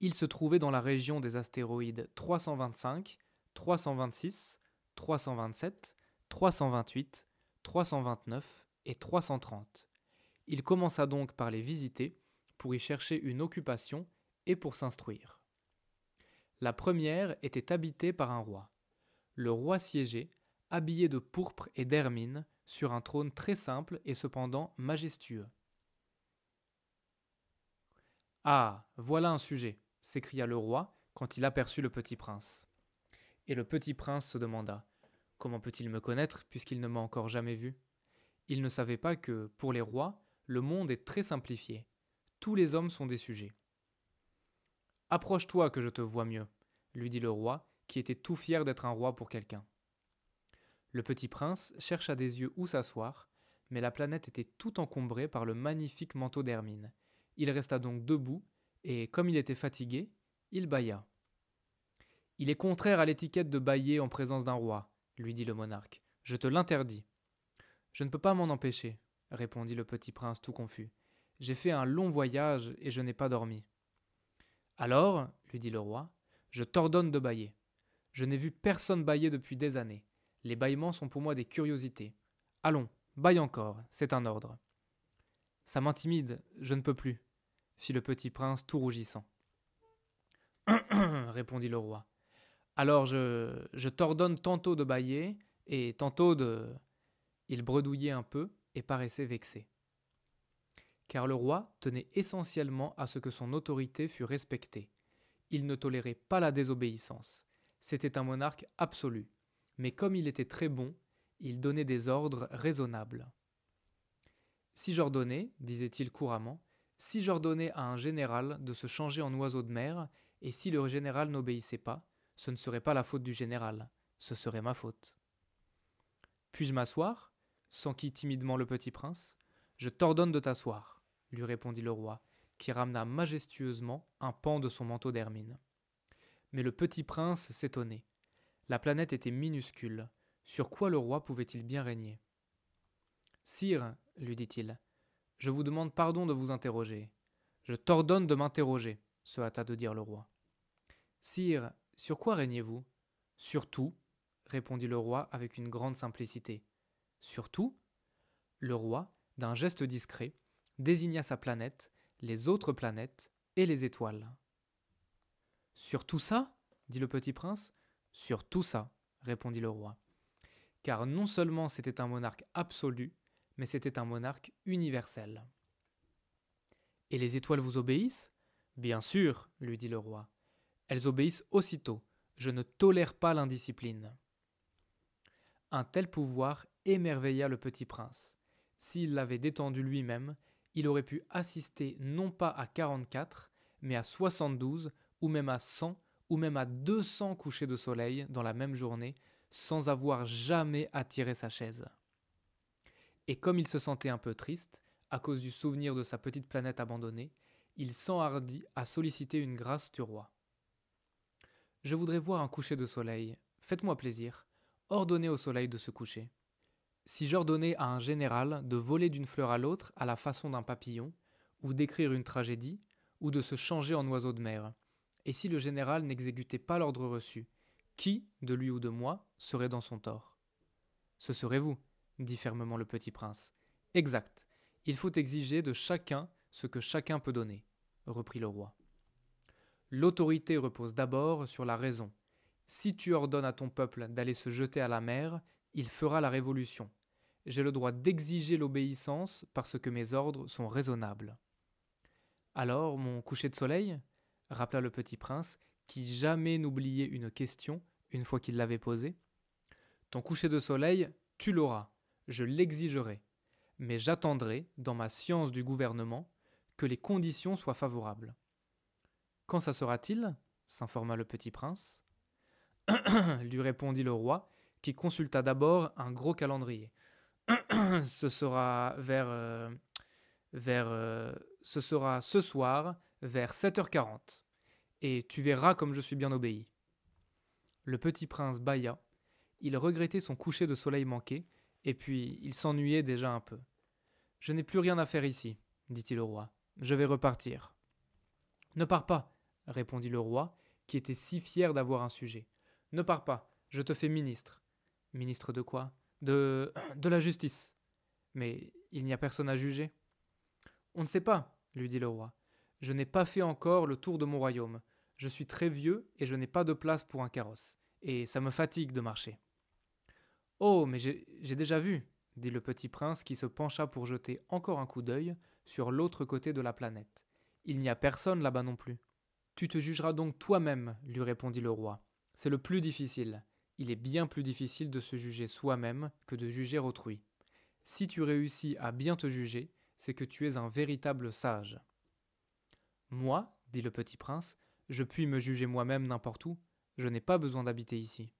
Speaker 1: Il se trouvait dans la région des astéroïdes 325, 326, 327, 328, 329 et 330. Il commença donc par les visiter pour y chercher une occupation et pour s'instruire. La première était habitée par un roi. Le roi siégeait, habillé de pourpre et d'hermine, sur un trône très simple et cependant majestueux. « Ah, voilà un sujet !» s'écria le roi quand il aperçut le petit prince. Et le petit prince se demanda « Comment peut-il me connaître puisqu'il ne m'a encore jamais vu ?» Il ne savait pas que, pour les rois, le monde est très simplifié. Tous les hommes sont des sujets. « Approche-toi que je te vois mieux, » lui dit le roi, qui était tout fier d'être un roi pour quelqu'un. Le petit prince chercha des yeux où s'asseoir, mais la planète était tout encombrée par le magnifique manteau d'hermine. Il resta donc debout, et comme il était fatigué, il bâilla. « Il est contraire à l'étiquette de bâiller en présence d'un roi, » lui dit le monarque. « Je te l'interdis. »« Je ne peux pas m'en empêcher, » répondit le petit prince tout confus. « J'ai fait un long voyage et je n'ai pas dormi. »« Alors, » lui dit le roi, « je t'ordonne de bâiller. Je n'ai vu personne bâiller depuis des années. Les bâillements sont pour moi des curiosités. Allons, bâille encore, c'est un ordre. » Ça m'intimide, je ne peux plus, fit le petit prince tout rougissant. Répondit le roi. Alors je t'ordonne tantôt de bâiller, et tantôt de... Il bredouillait un peu et paraissait vexé. Car le roi tenait essentiellement à ce que son autorité fût respectée. Il ne tolérait pas la désobéissance. C'était un monarque absolu. Mais comme il était très bon, il donnait des ordres raisonnables. Si j'ordonnais, disait-il couramment, si j'ordonnais à un général de se changer en oiseau de mer, et si le général n'obéissait pas, ce ne serait pas la faute du général, ce serait ma faute. Puis-je m'asseoir s'enquit timidement le petit prince. Je t'ordonne de t'asseoir, lui répondit le roi, qui ramena majestueusement un pan de son manteau d'hermine. Mais le petit prince s'étonnait. La planète était minuscule. Sur quoi le roi pouvait-il bien régner ? Sire, lui dit-il, je vous demande pardon de vous interroger. Je t'ordonne de m'interroger, se hâta de dire le roi. Sire, sur quoi régnez-vous ? Sur tout, répondit le roi avec une grande simplicité. Sur tout ? Le roi, d'un geste discret, désigna sa planète, les autres planètes et les étoiles. Sur tout ça ? dit le petit prince. Sur tout ça, répondit le roi. Car non seulement c'était un monarque absolu, mais c'était un monarque universel. Et les étoiles vous obéissent ? Bien sûr, lui dit le roi. Elles obéissent aussitôt. Je ne tolère pas l'indiscipline. Un tel pouvoir émerveilla le petit prince. S'il l'avait détendu lui-même, il aurait pu assister non pas à 44, mais à 72, ou même à 100, ou même à 200 couchers de soleil dans la même journée, sans avoir jamais à tirer sa chaise. Et comme il se sentait un peu triste, à cause du souvenir de sa petite planète abandonnée, il s'enhardit à solliciter une grâce du roi. « Je voudrais voir un coucher de soleil. Faites-moi plaisir. Ordonnez au soleil de se coucher. » Si j'ordonnais à un général de voler d'une fleur à l'autre à la façon d'un papillon, ou d'écrire une tragédie, ou de se changer en oiseau de mer, et si le général n'exécutait pas l'ordre reçu, qui, de lui ou de moi, serait dans son tort ? Ce serait vous, dit fermement le petit prince. Exact. Il faut exiger de chacun ce que chacun peut donner, reprit le roi. L'autorité repose d'abord sur la raison. Si tu ordonnes à ton peuple d'aller se jeter à la mer, il fera la révolution. J'ai le droit d'exiger l'obéissance parce que mes ordres sont raisonnables. Alors, mon coucher de soleil ? Rappela le petit prince, qui jamais n'oubliait une question une fois qu'il l'avait posée. Ton coucher de soleil, tu l'auras, je l'exigerai, mais j'attendrai, dans ma science du gouvernement, que les conditions soient favorables. Quand ça sera-t-il ? S'informa le petit prince. Lui répondit le roi, qui consulta d'abord un gros calendrier. Ce sera ce sera ce soir vers 7h40, et tu verras comme je suis bien obéi. Le petit prince bâilla. Il regrettait son coucher de soleil manqué, et puis il s'ennuyait déjà un peu. Je n'ai plus rien à faire ici, dit-il au roi. Je vais repartir. Ne pars pas, répondit le roi, qui était si fier d'avoir un sujet. Ne pars pas, je te fais ministre. Ministre de quoi ? De la justice. Mais il n'y a personne à juger. On ne sait pas, lui dit le roi. Je n'ai pas fait encore le tour de mon royaume. Je suis très vieux et je n'ai pas de place pour un carrosse. Et ça me fatigue de marcher. Oh, mais j'ai déjà vu, dit le petit prince qui se pencha pour jeter encore un coup d'œil sur l'autre côté de la planète. Il n'y a personne là-bas non plus. Tu te jugeras donc toi-même, lui répondit le roi. C'est le plus difficile. Il est bien plus difficile de se juger soi-même que de juger autrui. Si tu réussis à bien te juger, c'est que tu es un véritable sage. Moi, dit le petit prince, je puis me juger moi-même n'importe où. Je n'ai pas besoin d'habiter ici.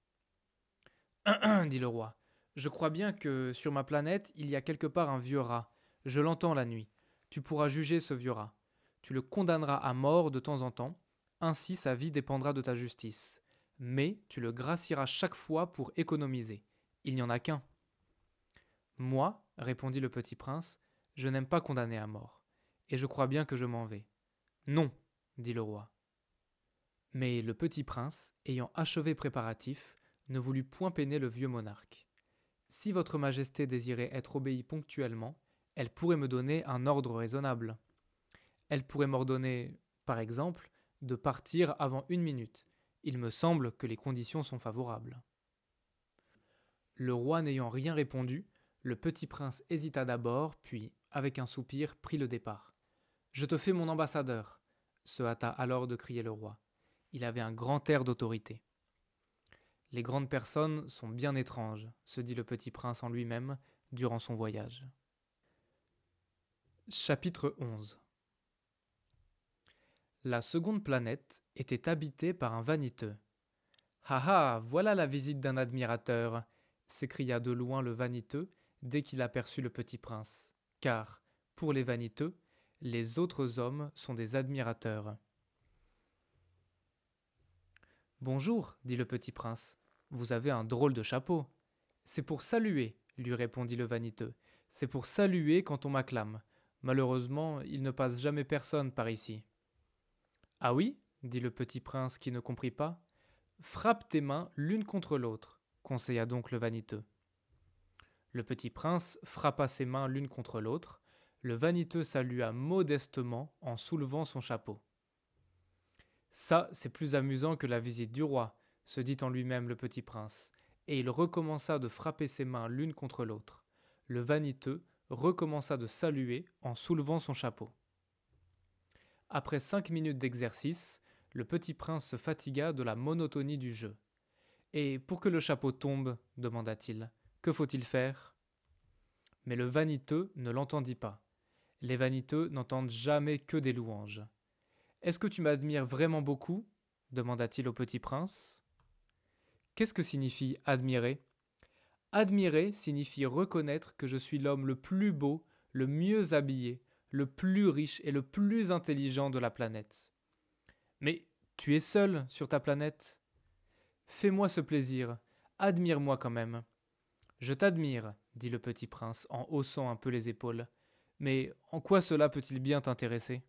Speaker 1: Dit le roi. Je crois bien que sur ma planète, il y a quelque part un vieux rat. Je l'entends la nuit. Tu pourras juger ce vieux rat. Tu le condamneras à mort de temps en temps. Ainsi sa vie dépendra de ta justice. Mais tu le gracieras chaque fois pour économiser. Il n'y en a qu'un. Moi, répondit le petit prince, je n'aime pas condamner à mort. Et je crois bien que je m'en vais. Non, dit le roi. Mais le petit prince, ayant achevé préparatifs, ne voulut point peiner le vieux monarque. Si votre majesté désirait être obéie ponctuellement, Elle pourrait me donner un ordre raisonnable. Elle pourrait m'ordonner, par exemple, de partir avant 1 minute. Il me semble que les conditions sont favorables. Le roi n'ayant rien répondu, le petit prince hésita d'abord, puis, avec un soupir, prit le départ. « Je te fais mon ambassadeur !» se hâta alors de crier le roi. Il avait un grand air d'autorité. « Les grandes personnes sont bien étranges, » se dit le petit prince en lui-même durant son voyage. Chapitre 11. La seconde planète était habitée par un vaniteux. « Ah ah, voilà la visite d'un admirateur !» s'écria de loin le vaniteux dès qu'il aperçut le petit prince, car, pour les vaniteux, les autres hommes sont des admirateurs. « Bonjour, dit le petit prince, vous avez un drôle de chapeau. »« C'est pour saluer, lui répondit le vaniteux, c'est pour saluer quand on m'acclame. Malheureusement, il ne passe jamais personne par ici. »« Ah oui, dit le petit prince qui ne comprit pas. Frappe tes mains l'une contre l'autre, conseilla donc le vaniteux. Le petit prince frappa ses mains l'une contre l'autre. Le vaniteux salua modestement en soulevant son chapeau. Ça, c'est plus amusant que la visite du roi, se dit en lui-même le petit prince, et il recommença de frapper ses mains l'une contre l'autre. Le vaniteux recommença de saluer en soulevant son chapeau. Après 5 minutes d'exercice, le petit prince se fatigua de la monotonie du jeu. « Et pour que le chapeau tombe, demanda-t-il, que faut-il faire ?» Mais le vaniteux ne l'entendit pas. Les vaniteux n'entendent jamais que des louanges. « Est-ce que tu m'admires vraiment beaucoup ?» demanda-t-il au petit prince. Qu'est-ce que signifie admirer ? Admirer signifie reconnaître que je suis l'homme le plus beau, le mieux habillé, le plus riche et le plus intelligent de la planète. Mais tu es seul sur ta planète ? Fais-moi ce plaisir, admire-moi quand même. Je t'admire, dit le petit prince en haussant un peu les épaules. Mais en quoi cela peut-il bien t'intéresser ?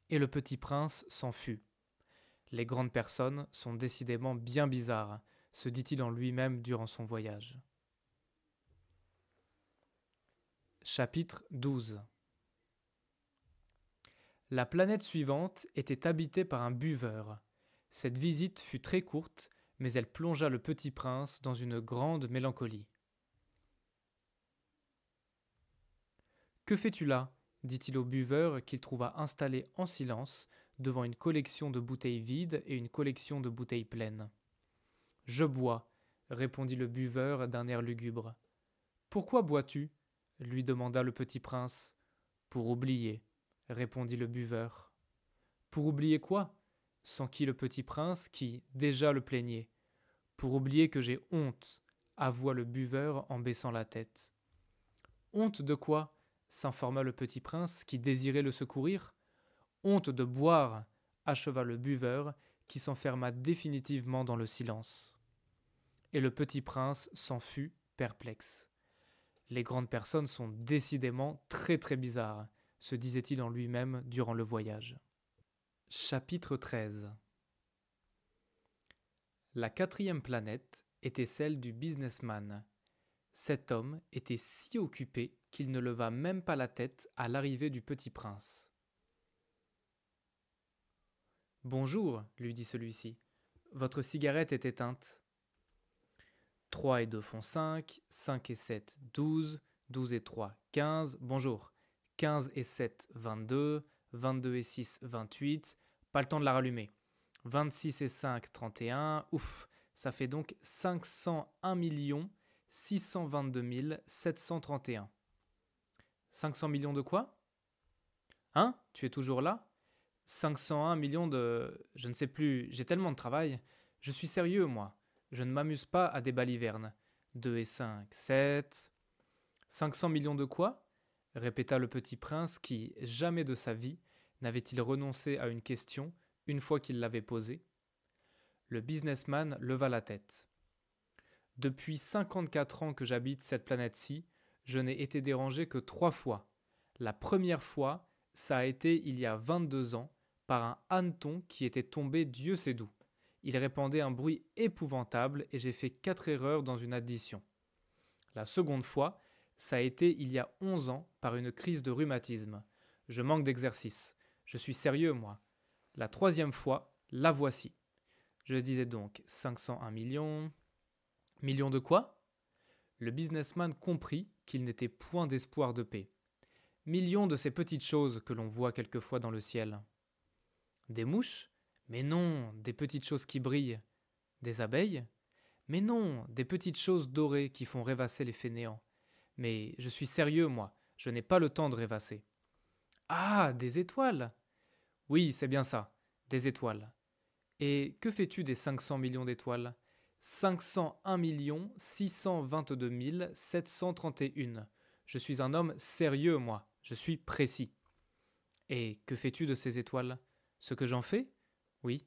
Speaker 1: Et le petit prince s'en fut. Les grandes personnes sont décidément bien bizarres, se dit-il en lui-même durant son voyage. Chapitre 12. La planète suivante était habitée par un buveur. Cette visite fut très courte, mais elle plongea le petit prince dans une grande mélancolie. « Que fais-tu là » dit-il au buveur qu'il trouva installé en silence devant une collection de bouteilles vides et une collection de bouteilles pleines. « Je bois, » répondit le buveur d'un air lugubre. « Pourquoi bois-tu » lui demanda le petit prince. « Pour oublier, » répondit le buveur. « Pour oublier quoi » s'enquit le petit prince qui, déjà, le plaignait. « Pour oublier que j'ai honte, » avoua le buveur en baissant la tête. « Honte de quoi » s'informa le petit prince qui désirait le secourir. « Honte de boire » acheva le buveur qui s'enferma définitivement dans le silence. Et le petit prince s'en fut perplexe. Les grandes personnes sont décidément très très bizarres, se disait-il en lui-même durant le voyage. Chapitre 13. La 4e planète était celle du businessman. Cet homme était si occupé qu'il ne leva même pas la tête à l'arrivée du petit prince. « Bonjour, lui dit celui-ci. Votre cigarette est éteinte. » 3 et 2 font 5, 5 et 7, 12, 12 et 3, 15, bonjour. 15 et 7, 22, 22 et 6, 28, pas le temps de la rallumer. 26 et 5, 31, ouf, ça fait donc 501 622 731. 500 millions de quoi ? Hein ? Tu es toujours là ? 501 millions de... Je ne sais plus, j'ai tellement de travail. Je suis sérieux, moi. Je ne m'amuse pas à des balivernes. 2 et 5, 7... 500 millions de quoi ? Répéta le petit prince qui, jamais de sa vie, n'avait-il renoncé à une question une fois qu'il l'avait posée. Le businessman leva la tête. Depuis 54 ans que j'habite cette planète-ci, je n'ai été dérangé que 3 fois. La première fois, ça a été il y a 22 ans, par un hanneton qui était tombé Dieu sait d'où. Il répandait un bruit épouvantable et j'ai fait 4 erreurs dans une addition. La seconde fois, Ça a été il y a 11 ans par une crise de rhumatisme. Je manque d'exercice. Je suis sérieux, moi. La troisième fois, la voici. Je disais donc 501 millions. Millions de quoi? Le businessman comprit qu'il n'était point d'espoir de paix. Millions de ces petites choses que l'on voit quelquefois dans le ciel. Des mouches? Mais non, des petites choses qui brillent. Des abeilles? Mais non, des petites choses dorées qui font rêvasser les fainéants. Mais je suis sérieux, moi, je n'ai pas le temps de rêvasser. Ah, des étoiles! Oui, c'est bien ça, des étoiles. Et que fais-tu des 500 millions d'étoiles? 501 622 731. Je suis un homme sérieux, moi, je suis précis. Et que fais-tu de ces étoiles? Ce que j'en fais? Oui.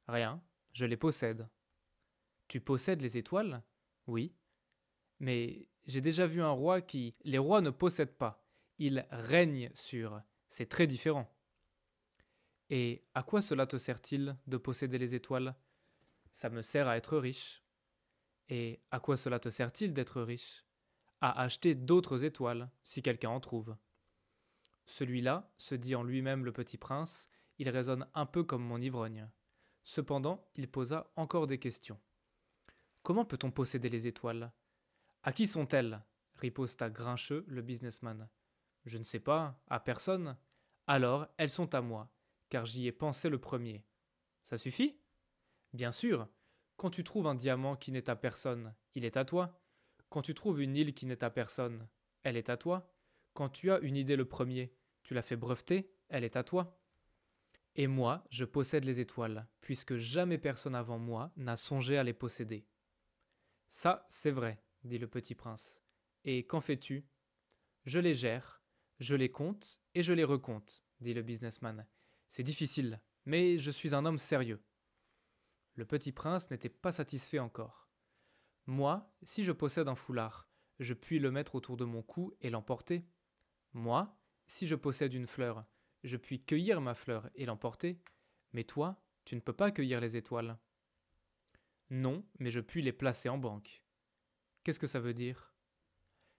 Speaker 1: Rien, je les possède. Tu possèdes les étoiles? Oui. Mais j'ai déjà vu un roi qui... Les rois ne possèdent pas, ils règnent sur. C'est très différent. Et à quoi cela te sert-il de posséder les étoiles? Ça me sert à être riche. Et à quoi cela te sert-il d'être riche? À acheter d'autres étoiles, si quelqu'un en trouve. Celui-là, se dit en lui-même le petit prince, il raisonne un peu comme mon ivrogne. Cependant, il posa encore des questions. Comment peut-on posséder les étoiles? À qui sont-elles? Riposta grincheux le businessman. Je ne sais pas, à personne. Alors, elles sont à moi, car j'y ai pensé le premier. Ça suffit? Bien sûr. Quand tu trouves un diamant qui n'est à personne, il est à toi. Quand tu trouves une île qui n'est à personne, elle est à toi. Quand tu as une idée le premier, tu l'as fait breveter, elle est à toi. Et moi, je possède les étoiles, puisque jamais personne avant moi n'a songé à les posséder. Ça, c'est vrai, dit le petit prince. Et qu'en fais-tu? Je les gère, je les compte et je les recompte, dit le businessman. C'est difficile, mais je suis un homme sérieux. Le petit prince n'était pas satisfait encore. Moi, si je possède un foulard, je puis le mettre autour de mon cou et l'emporter. Moi, si je possède une fleur, je puis cueillir ma fleur et l'emporter. Mais toi, tu ne peux pas cueillir les étoiles. Non, mais je puis les placer en banque. Qu'est-ce que ça veut dire?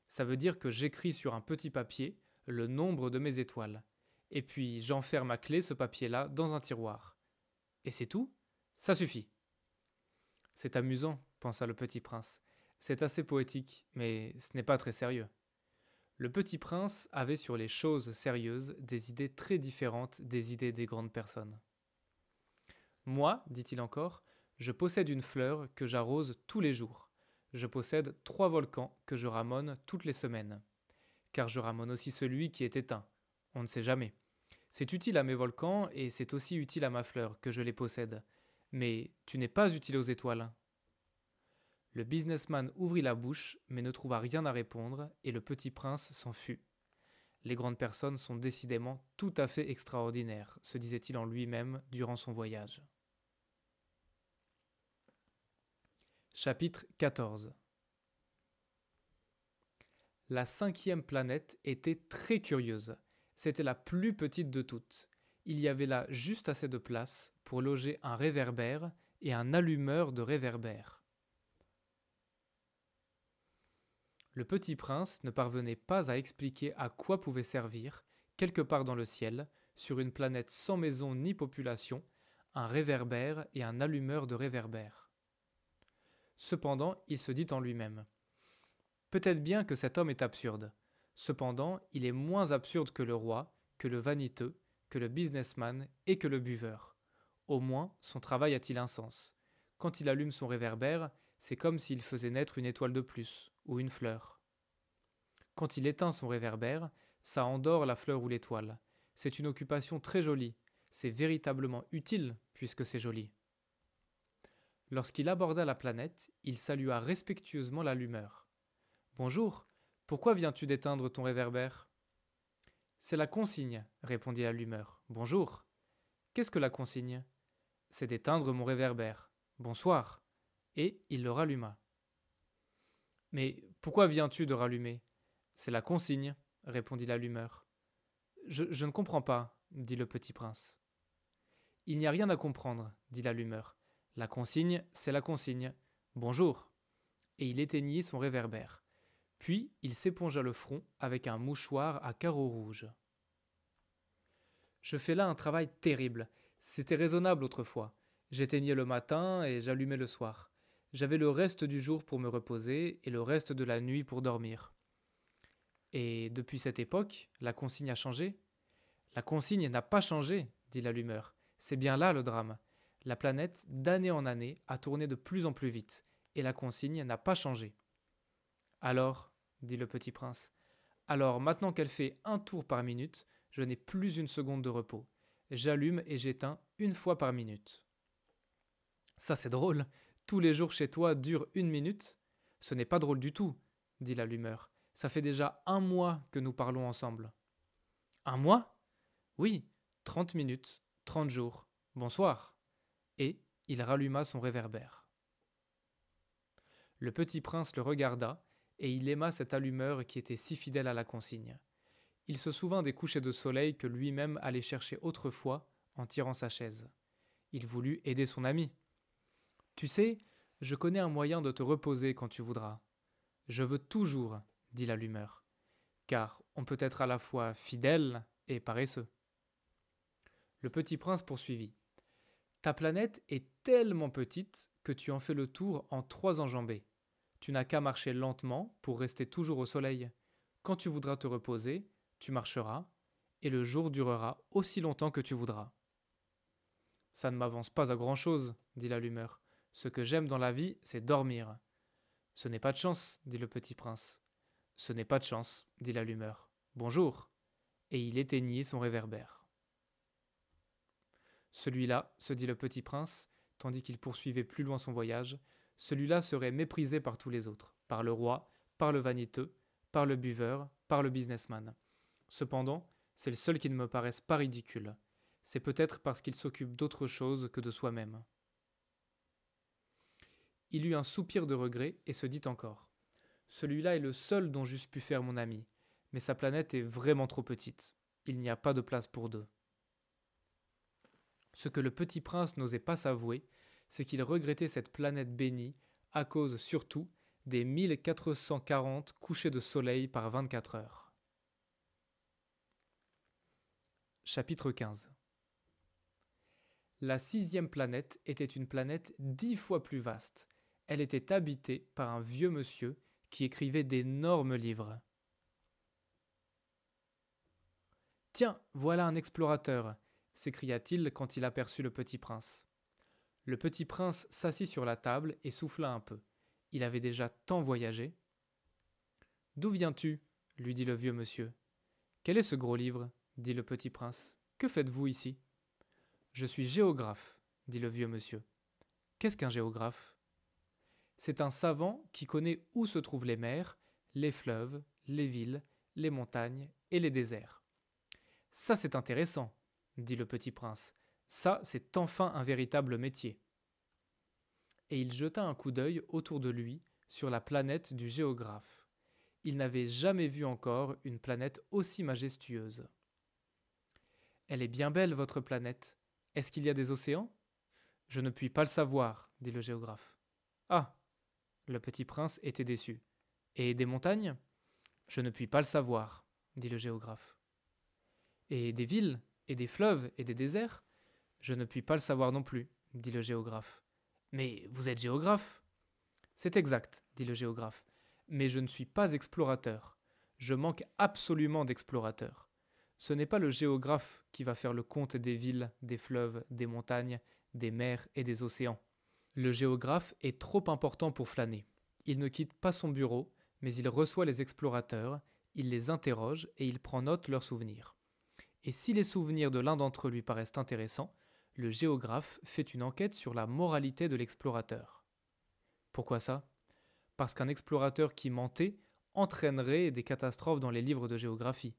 Speaker 1: Ça veut dire que j'écris sur un petit papier le nombre de mes étoiles, et puis j'enferme à clé ce papier-là dans un tiroir. Et c'est tout? Ça suffit. C'est amusant, pensa le petit prince. C'est assez poétique, mais ce n'est pas très sérieux. Le petit prince avait sur les choses sérieuses des idées très différentes des idées des grandes personnes. Moi, dit-il encore, je possède une fleur que j'arrose tous les jours. Je possède 3 volcans que je ramone toutes les semaines. Car je ramone aussi celui qui est éteint. On ne sait jamais. C'est utile à mes volcans et c'est aussi utile à ma fleur que je les possède. Mais tu n'es pas utile aux étoiles. Le businessman ouvrit la bouche, mais ne trouva rien à répondre, et le petit prince s'en fut. Les grandes personnes sont décidément tout à fait extraordinaires, se disait-il en lui-même durant son voyage. Chapitre 14. La 5e planète était très curieuse. C'était la plus petite de toutes. Il y avait là juste assez de place pour loger un réverbère et un allumeur de réverbère. Le petit prince ne parvenait pas à expliquer à quoi pouvait servir, quelque part dans le ciel, sur une planète sans maison ni population, un réverbère et un allumeur de réverbère. Cependant, il se dit en lui-même: peut-être bien que cet homme est absurde. Cependant, il est moins absurde que le roi, que le vaniteux, que le businessman et que le buveur. Au moins, son travail a-t-il un sens. Quand il allume son réverbère, c'est comme s'il faisait naître une étoile de plus, ou une fleur. Quand il éteint son réverbère, ça endort la fleur ou l'étoile. C'est une occupation très jolie. C'est véritablement utile, puisque c'est joli. Lorsqu'il aborda la planète, il salua respectueusement l'allumeur. « Bonjour, pourquoi viens-tu d'éteindre ton réverbère ?»« C'est la consigne, répondit l'allumeur. Bonjour. Qu'est-ce que la consigne? C'est d'éteindre mon réverbère. Bonsoir. Et il le ralluma. Mais pourquoi viens-tu de rallumer? C'est la consigne, répondit l'allumeur. Je ne comprends pas, dit le petit prince. Il n'y a rien à comprendre, dit l'allumeur. La consigne, c'est la consigne. Bonjour. Et il éteignit son réverbère. Puis il s'épongea le front avec un mouchoir à carreaux rouges. Je fais là un travail terrible. C'était raisonnable autrefois. J'éteignais le matin et j'allumais le soir. J'avais le reste du jour pour me reposer et le reste de la nuit pour dormir. Et depuis cette époque, la consigne a changé? La consigne n'a pas changé, dit l'allumeur. C'est bien là le drame. La planète, d'année en année, a tourné de plus en plus vite, et la consigne n'a pas changé. Alors, dit le petit prince, alors maintenant qu'elle fait un tour par minute, je n'ai plus une seconde de repos. J'allume et j'éteins une fois par minute. Ça c'est drôle. Tous les jours chez toi durent une minute? Ce n'est pas drôle du tout, dit l'allumeur. Ça fait déjà un mois que nous parlons ensemble. Un mois? Oui, 30 minutes, 30 jours. Bonsoir. Et il ralluma son réverbère. Le petit prince le regarda, et il aima cette allumeur qui était si fidèle à la consigne. Il se souvint des couchers de soleil que lui-même allait chercher autrefois en tirant sa chaise. Il voulut aider son ami. Tu sais, je connais un moyen de te reposer quand tu voudras. Je veux toujours, dit l'allumeur, car on peut être à la fois fidèle et paresseux. Le petit prince poursuivit. Ta planète est tellement petite que tu en fais le tour en 3 enjambées. Tu n'as qu'à marcher lentement pour rester toujours au soleil. Quand tu voudras te reposer, tu marcheras, et le jour durera aussi longtemps que tu voudras. Ça ne m'avance pas à grand-chose, dit l'allumeur. Ce que j'aime dans la vie, c'est dormir. Ce n'est pas de chance, dit le petit prince. Ce n'est pas de chance, dit l'allumeur. Bonjour. Et il éteignit son réverbère. Celui-là, se dit le petit prince, tandis qu'il poursuivait plus loin son voyage, celui-là serait méprisé par tous les autres, par le roi, par le vaniteux, par le buveur, par le businessman. Cependant, c'est le seul qui ne me paraisse pas ridicule. C'est peut-être parce qu'il s'occupe d'autre chose que de soi-même. Il eut un soupir de regret et se dit encore. Celui-là est le seul dont j'eusse pu faire mon ami, mais sa planète est vraiment trop petite. Il n'y a pas de place pour deux. Ce que le petit prince n'osait pas s'avouer, c'est qu'il regrettait cette planète bénie à cause surtout des 1440 couchers de soleil par 24 heures. Chapitre 15. La 6e planète était une planète 10 fois plus vaste. Elle était habitée par un vieux monsieur qui écrivait d'énormes livres. « Tiens, voilà un explorateur !» s'écria-t-il quand il aperçut le petit prince. Le petit prince s'assit sur la table et souffla un peu. Il avait déjà tant voyagé. « D'où viens-tu » lui dit le vieux monsieur. « Quel est ce gros livre » dit le petit prince. « Que faites-vous ici ?»« Je suis géographe » dit le vieux monsieur. « Qu'est-ce qu'un géographe ?» C'est un savant qui connaît où se trouvent les mers, les fleuves, les villes, les montagnes et les déserts. « Ça c'est intéressant » dit le petit prince. « Ça, c'est enfin un véritable métier. » Et il jeta un coup d'œil autour de lui sur la planète du géographe. Il n'avait jamais vu encore une planète aussi majestueuse. « Elle est bien belle, votre planète. Est-ce qu'il y a des océans ?»« Je ne puis pas le savoir, dit le géographe. »« Ah !» Le petit prince était déçu. « Et des montagnes ?»« Je ne puis pas le savoir, dit le géographe. »« Et des villes ? Et des fleuves et des déserts ? Je ne puis pas le savoir non plus, dit le géographe. Mais vous êtes géographe ? C'est exact, dit le géographe. Mais je ne suis pas explorateur. Je manque absolument d'explorateurs. Ce n'est pas le géographe qui va faire le compte des villes, des fleuves, des montagnes, des mers et des océans. Le géographe est trop important pour flâner. Il ne quitte pas son bureau, mais il reçoit les explorateurs, il les interroge et il prend note leurs souvenirs. Et si les souvenirs de l'un d'entre eux lui paraissent intéressants, le géographe fait une enquête sur la moralité de l'explorateur. Pourquoi ça ? Parce qu'un explorateur qui mentait entraînerait des catastrophes dans les livres de géographie,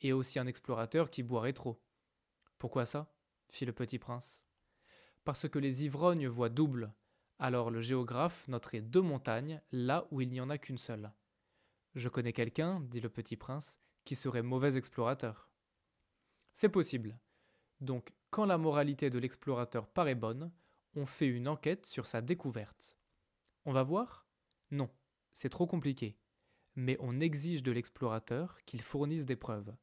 Speaker 1: et aussi un explorateur qui boirait trop. Pourquoi ça ? Fit le petit prince. Parce que les ivrognes voient double. Alors le géographe noterait 2 montagnes là où il n'y en a qu'une seule. Je connais quelqu'un, dit le petit prince, qui serait mauvais explorateur. C'est possible. Donc, quand la moralité de l'explorateur paraît bonne, on fait une enquête sur sa découverte. On va voir ? Non, c'est trop compliqué. mais on exige de l'explorateur qu'il fournisse des preuves.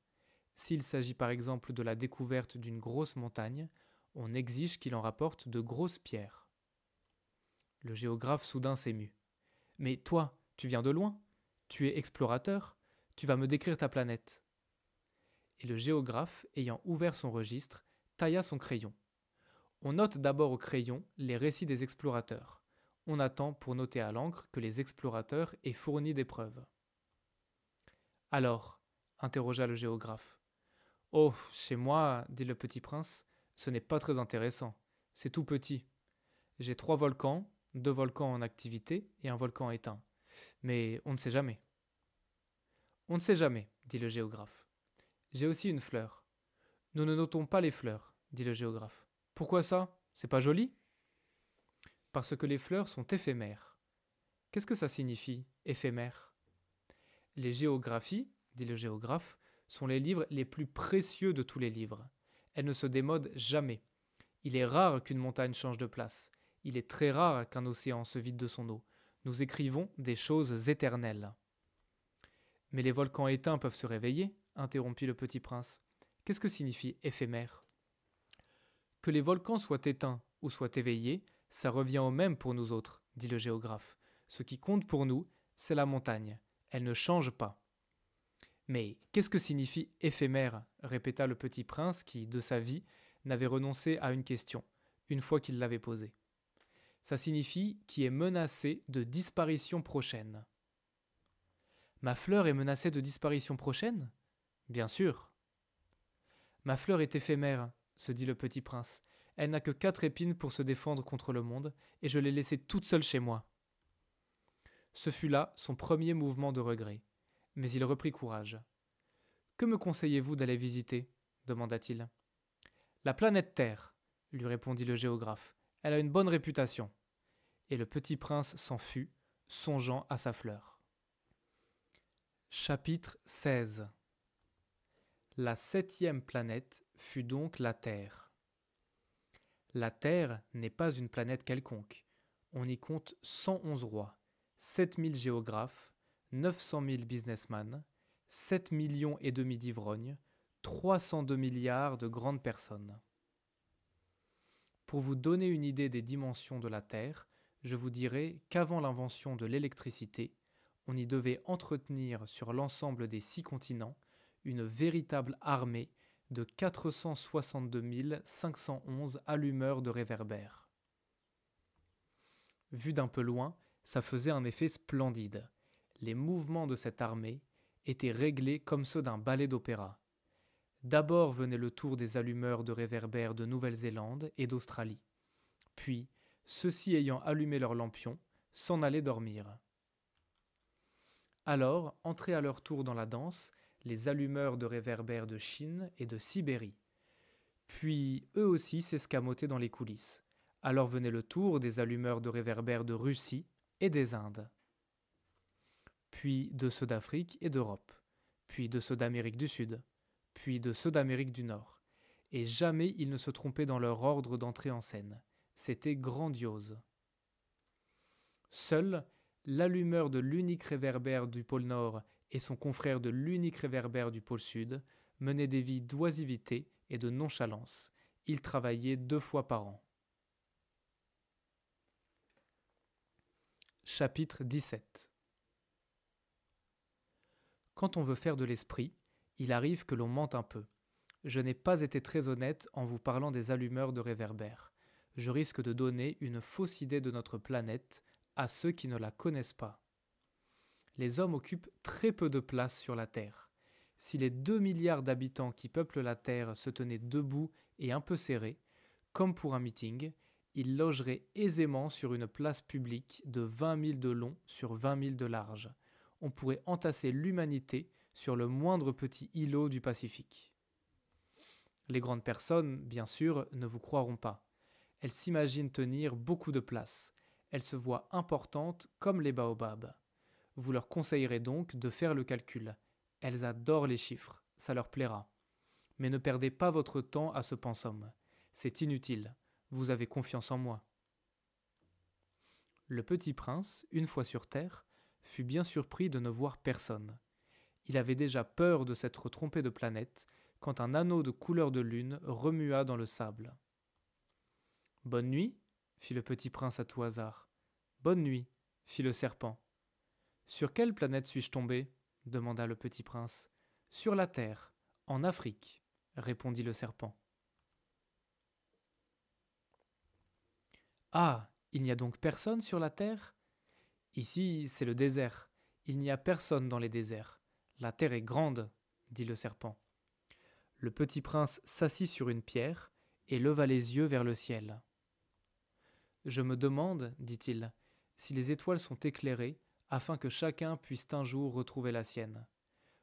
Speaker 1: S'il s'agit par exemple de la découverte d'une grosse montagne, on exige qu'il en rapporte de grosses pierres. Le géographe soudain s'émut. Mais toi, tu viens de loin, tu es explorateur, tu vas me décrire ta planète. Et le géographe, ayant ouvert son registre, tailla son crayon. On note d'abord au crayon les récits des explorateurs. On attend pour noter à l'encre que les explorateurs aient fourni des preuves. Alors, interrogea le géographe. Oh, chez moi, dit le petit prince, ce n'est pas très intéressant. C'est tout petit. J'ai 3 volcans, 2 volcans en activité et un volcan éteint. Mais on ne sait jamais. On ne sait jamais, dit le géographe. J'ai aussi une fleur. Nous ne notons pas les fleurs, dit le géographe. Pourquoi ça? C'est pas joli? Parce que les fleurs sont éphémères. Qu'est-ce que ça signifie, éphémère? Les géographies, dit le géographe, sont les livres les plus précieux de tous les livres. Elles ne se démodent jamais. Il est rare qu'une montagne change de place. Il est très rare qu'un océan se vide de son eau. Nous écrivons des choses éternelles. Mais les volcans éteints peuvent se réveiller, interrompit le petit prince. Qu'est-ce que signifie éphémère? Que les volcans soient éteints ou soient éveillés, ça revient au même pour nous autres, dit le géographe. Ce qui compte pour nous, c'est la montagne. Elle ne change pas. Mais qu'est-ce que signifie éphémère? Répéta le petit prince qui, de sa vie, n'avait renoncé à une question, une fois qu'il l'avait posée. Ça signifie qui est menacé de disparition prochaine. Ma fleur est menacée de disparition prochaine? Bien sûr. Ma fleur est éphémère, se dit le petit prince. Elle n'a que 4 épines pour se défendre contre le monde, et je l'ai laissée toute seule chez moi. Ce fut là son premier mouvement de regret. Mais il reprit courage. Que me conseillez-vous d'aller visiter? Demanda-t-il. La planète Terre, lui répondit le géographe. Elle a une bonne réputation. Et le petit prince s'en fut, songeant à sa fleur. Chapitre 16. La 7e planète fut donc la Terre. La Terre n'est pas une planète quelconque. On y compte 111 rois, 7000 géographes, 900 000 businessmen, 7 millions et demi d'ivrognes, 302 milliards de grandes personnes. Pour vous donner une idée des dimensions de la Terre, je vous dirai qu'avant l'invention de l'électricité, on y devait entretenir sur l'ensemble des 6 continents une véritable armée de 462 511 allumeurs de réverbères. Vu d'un peu loin, ça faisait un effet splendide. Les mouvements de cette armée étaient réglés comme ceux d'un ballet d'opéra. D'abord venait le tour des allumeurs de réverbères de Nouvelle-Zélande et d'Australie. Puis, ceux-ci ayant allumé leurs lampions, s'en allaient dormir. Alors entraient à leur tour dans la danse les allumeurs de réverbères de Chine et de Sibérie. Puis eux aussi s'escamotaient dans les coulisses. Alors venait le tour des allumeurs de réverbères de Russie et des Indes. Puis de ceux d'Afrique et d'Europe. Puis de ceux d'Amérique du Sud. Puis de ceux d'Amérique du Nord. Et jamais ils ne se trompaient dans leur ordre d'entrée en scène. C'était grandiose. Seul l'allumeur de l'unique réverbère du pôle Nord et son confrère de l'unique réverbère du pôle Sud menaient des vies d'oisiveté et de nonchalance. Ils travaillaient 2 fois par an. Chapitre 17. Quand on veut faire de l'esprit, il arrive que l'on mente un peu. Je n'ai pas été très honnête en vous parlant des allumeurs de réverbères. Je risque de donner une fausse idée de notre planète à ceux qui ne la connaissent pas. Les hommes occupent très peu de place sur la Terre. Si les 2 milliards d'habitants qui peuplent la Terre se tenaient debout et un peu serrés, comme pour un meeting, ils logeraient aisément sur une place publique de 20 000 de long sur 20 000 de large. On pourrait entasser l'humanité sur le moindre petit îlot du Pacifique. Les grandes personnes, bien sûr, ne vous croiront pas. Elles s'imaginent tenir beaucoup de place. Elles se voient importantes comme les baobabs. Vous leur conseillerez donc de faire le calcul. Elles adorent les chiffres, ça leur plaira. Mais ne perdez pas votre temps à ce pensum. C'est inutile. Vous avez confiance en moi. Le petit prince, une fois sur terre, fut bien surpris de ne voir personne. Il avait déjà peur de s'être trompé de planète quand un anneau de couleur de lune remua dans le sable. « Bonne nuit » fit le petit prince à tout hasard. « Bonne nuit » fit le serpent. « Sur quelle planète suis-je tombé » demanda le petit prince. « Sur la terre, en Afrique » répondit le serpent. « Ah, il n'y a donc personne sur la terre ? Ici, c'est le désert. Il n'y a personne dans les déserts. La terre est grande, dit le serpent. Le petit prince s'assit sur une pierre et leva les yeux vers le ciel. Je me demande, dit-il, si les étoiles sont éclairées afin que chacun puisse un jour retrouver la sienne.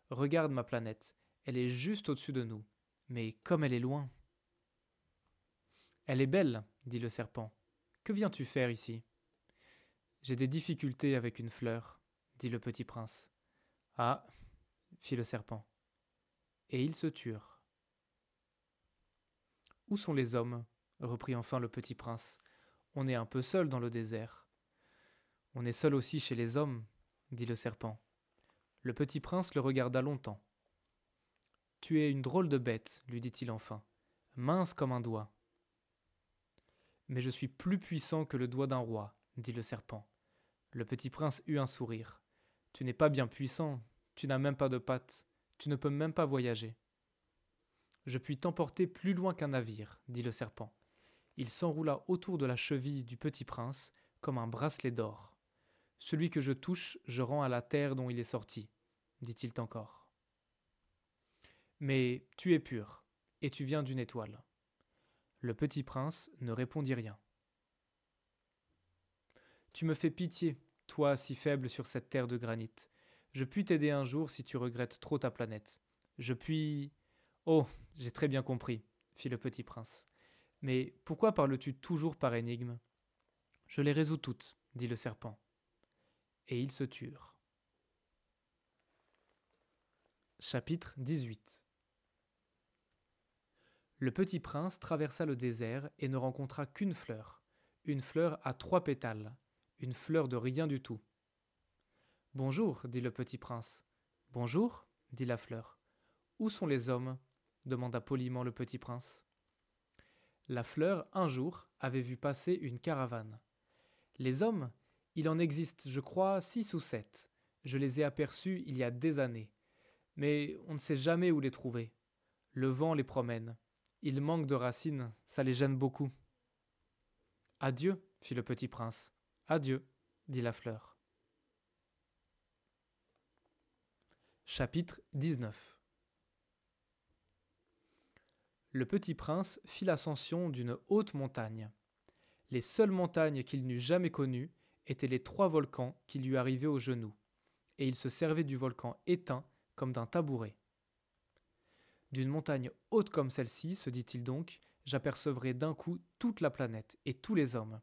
Speaker 1: Regarde ma planète, elle est juste au-dessus de nous, mais comme elle est loin. Elle est belle, dit le serpent. Que viens-tu faire ici ? J'ai des difficultés avec une fleur, dit le petit prince. Ah, fit le serpent. Et ils se turent. Où sont les hommes ? Reprit enfin le petit prince. On est un peu seul dans le désert. On est seul aussi chez les hommes, dit le serpent. Le petit prince le regarda longtemps. Tu es une drôle de bête, lui dit-il enfin, mince comme un doigt. Mais je suis plus puissant que le doigt d'un roi, dit le serpent. Le petit prince eut un sourire. Tu n'es pas bien puissant, tu n'as même pas de pattes, tu ne peux même pas voyager. Je puis t'emporter plus loin qu'un navire, dit le serpent. Il s'enroula autour de la cheville du petit prince comme un bracelet d'or. Celui que je touche, je rends à la terre dont il est sorti, dit-il encore. Mais tu es pur, et tu viens d'une étoile. Le petit prince ne répondit rien. Tu me fais pitié, toi si faible sur cette terre de granit. Je puis t'aider un jour si tu regrettes trop ta planète. Je puis... Oh, j'ai très bien compris, fit le petit prince. Mais pourquoi parles-tu toujours par énigmes ? Je les résous toutes, dit le serpent. Et ils se turent. Chapitre 18. Le petit prince traversa le désert et ne rencontra qu'une fleur à 3 pétales, une fleur de rien du tout. Bonjour, dit le petit prince. Bonjour, dit la fleur. Où sont les hommes ? Demanda poliment le petit prince. La fleur, un jour, avait vu passer une caravane. Les hommes, il en existe, je crois, 6 ou 7. Je les ai aperçus il y a des années. Mais on ne sait jamais où les trouver. Le vent les promène. Ils manquent de racines, ça les gêne beaucoup. Adieu, fit le petit prince. Adieu, dit la fleur. Chapitre 19. Le petit prince fit l'ascension d'une haute montagne. Les seules montagnes qu'il n'eût jamais connues étaient les 3 volcans qui lui arrivaient aux genoux, et il se servait du volcan éteint comme d'un tabouret. D'une montagne haute comme celle-ci, se dit-il donc, j'apercevrai d'un coup toute la planète et tous les hommes.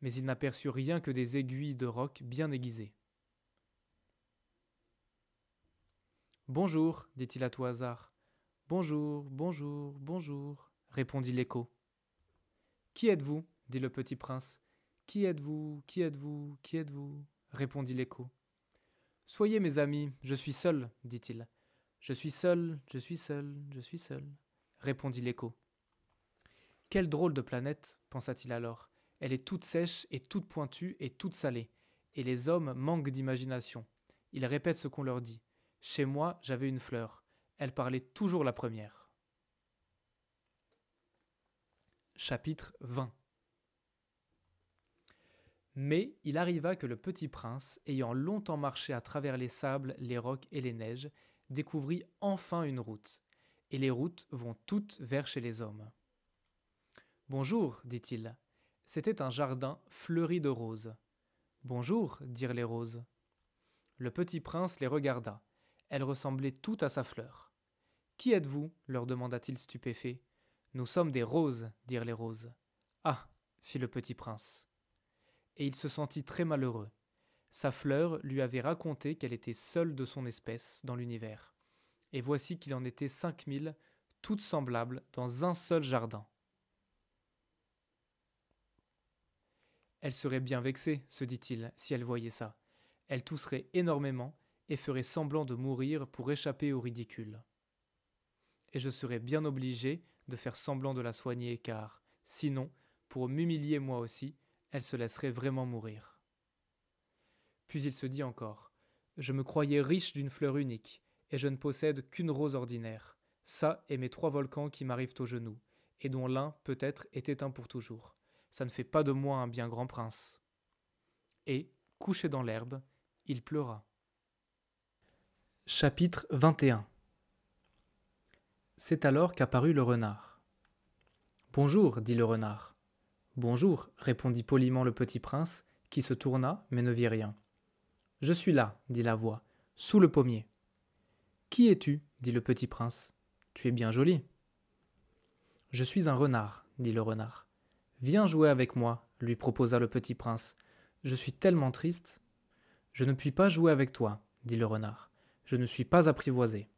Speaker 1: Mais il n'aperçut rien que des aiguilles de roc bien aiguisées. Bonjour, dit-il à tout hasard. Bonjour, bonjour, bonjour, répondit l'écho. Qui êtes-vous ? Dit le petit prince. Qui êtes-vous ? Qui êtes-vous ? Qui êtes-vous ? Répondit l'écho. Soyez mes amis, je suis seul, dit-il. Je suis seul, je suis seul, je suis seul, répondit l'écho. Quelle drôle de planète, pensa-t-il alors. Elle est toute sèche et toute pointue et toute salée, et les hommes manquent d'imagination. Ils répètent ce qu'on leur dit. Chez moi, j'avais une fleur. Elle parlait toujours la première. Chapitre 20. Mais il arriva que le petit prince, ayant longtemps marché à travers les sables, les rocs et les neiges, découvrit enfin une route. Et les routes vont toutes vers chez les hommes. Bonjour, dit-il. C'était un jardin fleuri de roses. Bonjour, dirent les roses. Le petit prince les regarda. Elles ressemblaient toutes à sa fleur. Qui êtes-vous ? Leur demanda-t-il stupéfait. Nous sommes des roses, dirent les roses. Ah, fit le petit prince. Et il se sentit très malheureux. Sa fleur lui avait raconté qu'elle était seule de son espèce dans l'univers. Et voici qu'il en était 5000, toutes semblables, dans un seul jardin. Elle serait bien vexée, se dit-il, si elle voyait ça. elle tousserait énormément et ferait semblant de mourir pour échapper au ridicule. Et je serais bien obligé de faire semblant de la soigner car, sinon, pour m'humilier moi aussi, elle se laisserait vraiment mourir. Puis il se dit encore, je me croyais riche d'une fleur unique, et je ne possède qu'une rose ordinaire. Ça et mes 3 volcans qui m'arrivent aux genoux, et dont l'un, peut-être, est éteint pour toujours. Ça ne fait pas de moi un bien grand prince. Et, couché dans l'herbe, il pleura. Chapitre 21. C'est alors qu'apparut le renard. Bonjour, dit le renard. Bonjour, répondit poliment le petit prince, qui se tourna, mais ne vit rien. Je suis là, dit la voix, sous le pommier. Qui es-tu, dit le petit prince. Tu es bien joli. Je suis un renard, dit le renard. Viens jouer avec moi, lui proposa le petit prince. Je suis tellement triste. Je ne puis pas jouer avec toi, dit le renard. Je ne suis pas apprivoisé.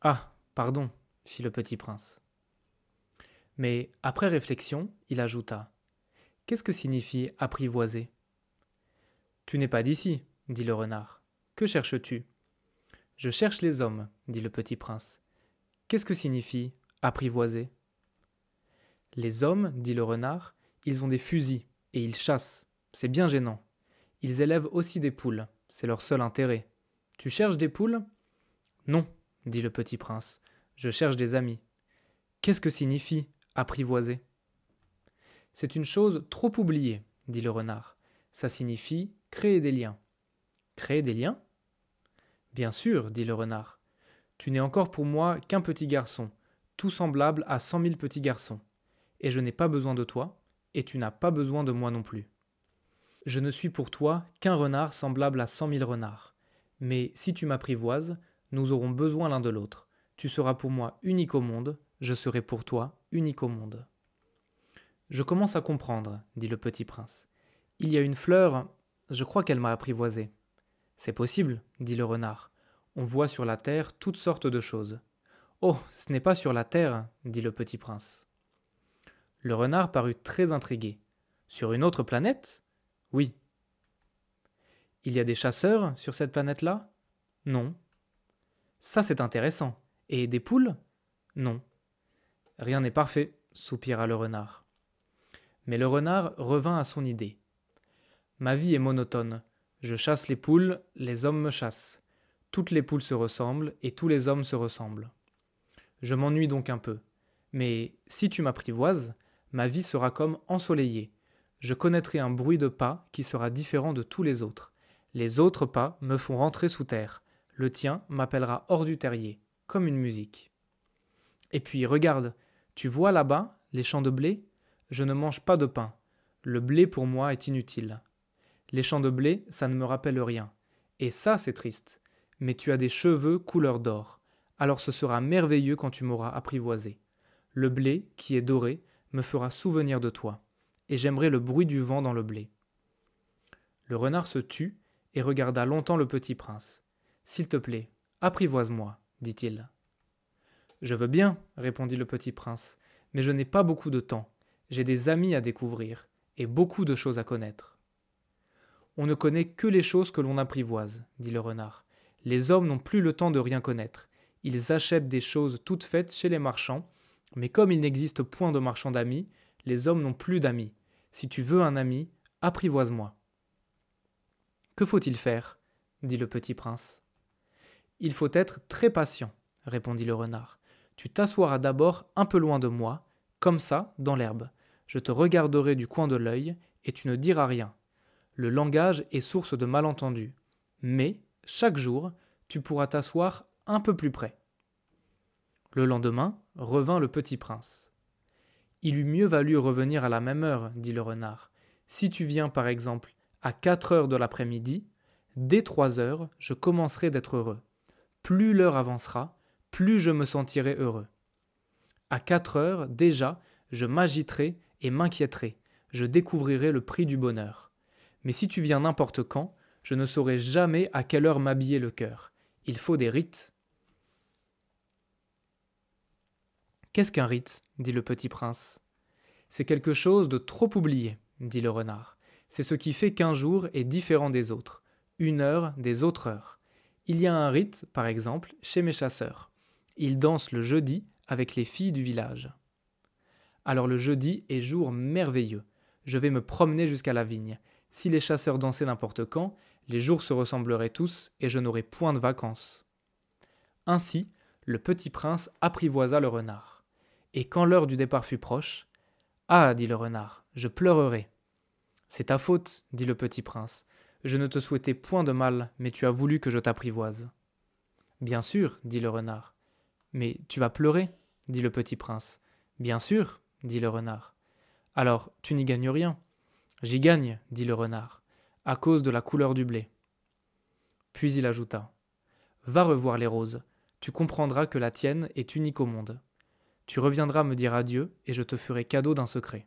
Speaker 1: Ah, pardon, fit le petit prince. Mais, après réflexion, il ajouta. Qu'est-ce que signifie apprivoiser ? Tu n'es pas d'ici, dit le renard. Que cherches-tu ? Je cherche les hommes, dit le petit prince. Qu'est-ce que signifie apprivoiser ? Les hommes, dit le renard, ils ont des fusils et ils chassent. C'est bien gênant. Ils élèvent aussi des poules. C'est leur seul intérêt. Tu cherches des poules ? Non, dit le petit prince. Je cherche des amis. Qu'est-ce que signifie apprivoiser ? C'est une chose trop oubliée, dit le renard. Ça signifie créer des liens. Créer des liens ? Bien sûr, dit le renard. Tu n'es encore pour moi qu'un petit garçon, tout semblable à 100 000 petits garçons. Et je n'ai pas besoin de toi, et tu n'as pas besoin de moi non plus. Je ne suis pour toi qu'un renard semblable à 100 000 renards. Mais si tu m'apprivoises, nous aurons besoin l'un de l'autre. Tu seras pour moi unique au monde, je serai pour toi unique au monde. Je commence à comprendre, dit le petit prince. Il y a une fleur, je crois qu'elle m'a apprivoisé. C'est possible, dit le renard. On voit sur la terre toutes sortes de choses. Oh, ce n'est pas sur la terre, dit le petit prince. Le renard parut très intrigué. Sur une autre planète ? Oui. Il y a des chasseurs sur cette planète-là ? Non. Ça, c'est intéressant. Et des poules ? Non. Rien n'est parfait, soupira le renard. Mais le renard revint à son idée. Ma vie est monotone. Je chasse les poules, les hommes me chassent. Toutes les poules se ressemblent et tous les hommes se ressemblent. Je m'ennuie donc un peu. Mais si tu m'apprivoises, ma vie sera comme ensoleillée. Je connaîtrai un bruit de pas qui sera différent de tous les autres. Les autres pas me font rentrer sous terre. Le tien m'appellera hors du terrier, comme une musique. Et puis, regarde, tu vois là-bas les champs de blé ? Je ne mange pas de pain. Le blé pour moi est inutile. Les champs de blé, ça ne me rappelle rien. Et ça, c'est triste. Mais tu as des cheveux couleur d'or. Alors ce sera merveilleux quand tu m'auras apprivoisé. Le blé, qui est doré, me fera souvenir de toi. Et j'aimerais le bruit du vent dans le blé. Le renard se tut et regarda longtemps le petit prince. « S'il te plaît, apprivoise-moi, dit-il. »« Je veux bien, répondit le petit prince, mais je n'ai pas beaucoup de temps. J'ai des amis à découvrir et beaucoup de choses à connaître. »« On ne connaît que les choses que l'on apprivoise, dit le renard. Les hommes n'ont plus le temps de rien connaître. Ils achètent des choses toutes faites chez les marchands, mais comme il n'existe point de marchands d'amis, les hommes n'ont plus d'amis. Si tu veux un ami, apprivoise-moi. »« Que faut-il faire ? Dit le petit prince. « Il faut être très patient, répondit le renard. Tu t'assoiras d'abord un peu loin de moi, comme ça, dans l'herbe. Je te regarderai du coin de l'œil et tu ne diras rien. Le langage est source de malentendus. Mais, chaque jour, tu pourras t'asseoir un peu plus près. » Le lendemain, revint le petit prince. « Il eût mieux valu revenir à la même heure, dit le renard. Si tu viens, par exemple, à 4 heures de l'après-midi, dès 3 heures, je commencerai d'être heureux. Plus l'heure avancera, plus je me sentirai heureux. À 4 heures, déjà, je m'agiterai et m'inquiéterai. Je découvrirai le prix du bonheur. Mais si tu viens n'importe quand, je ne saurai jamais à quelle heure m'habiller le cœur. Il faut des rites. » « Qu'est-ce qu'un rite ? Dit le petit prince. « C'est quelque chose de trop oublié, dit le renard. C'est ce qui fait qu'un jour est différent des autres. une heure des autres heures. Il y a un rite, par exemple, chez mes chasseurs. Ils dansent le jeudi avec les filles du village. Alors le jeudi est jour merveilleux. Je vais me promener jusqu'à la vigne. Si les chasseurs dansaient n'importe quand, les jours se ressembleraient tous et je n'aurais point de vacances. Ainsi, le petit prince apprivoisa le renard. Et quand l'heure du départ fut proche, « Ah, dit le renard, je pleurerai. »« C'est ta faute, dit le petit prince. Je ne te souhaitais point de mal, mais tu as voulu que je t'apprivoise. »« Bien sûr, dit le renard. »« Mais tu vas pleurer, dit le petit prince. »« Bien sûr, dit le renard. »« Alors, tu n'y gagnes rien. »« J'y gagne, dit le renard, à cause de la couleur du blé. » Puis il ajouta, « Va revoir les roses. Tu comprendras que la tienne est unique au monde. Tu reviendras me dire adieu et je te ferai cadeau d'un secret. »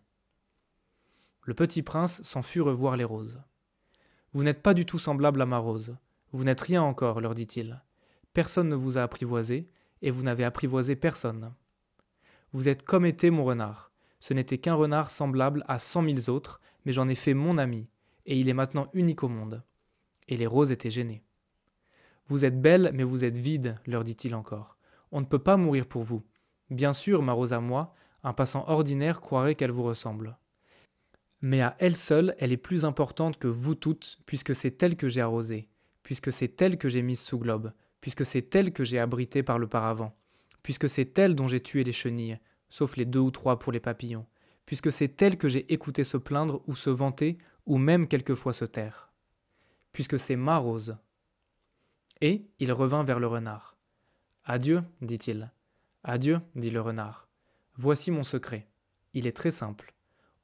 Speaker 1: Le petit prince s'en fut revoir les roses. « Vous n'êtes pas du tout semblable à ma rose. Vous n'êtes rien encore, leur dit-il. Personne ne vous a apprivoisé, et vous n'avez apprivoisé personne. Vous êtes comme était mon renard. Ce n'était qu'un renard semblable à 100 000 autres, mais j'en ai fait mon ami, et il est maintenant unique au monde. » Et les roses étaient gênées. « Vous êtes belle, mais vous êtes vide, leur dit-il encore. On ne peut pas mourir pour vous. Bien sûr, ma rose à moi, un passant ordinaire croirait qu'elle vous ressemble. Mais à elle seule, elle est plus importante que vous toutes, puisque c'est elle que j'ai arrosée, puisque c'est elle que j'ai mise sous globe, puisque c'est elle que j'ai abritée par le paravent, puisque c'est elle dont j'ai tué les chenilles, sauf les 2 ou 3 pour les papillons, puisque c'est elle que j'ai écouté se plaindre ou se vanter, ou même quelquefois se taire. Puisque c'est ma rose. » Et il revint vers le renard. « Adieu, dit-il. »« Adieu, dit le renard. Voici mon secret. Il est très simple.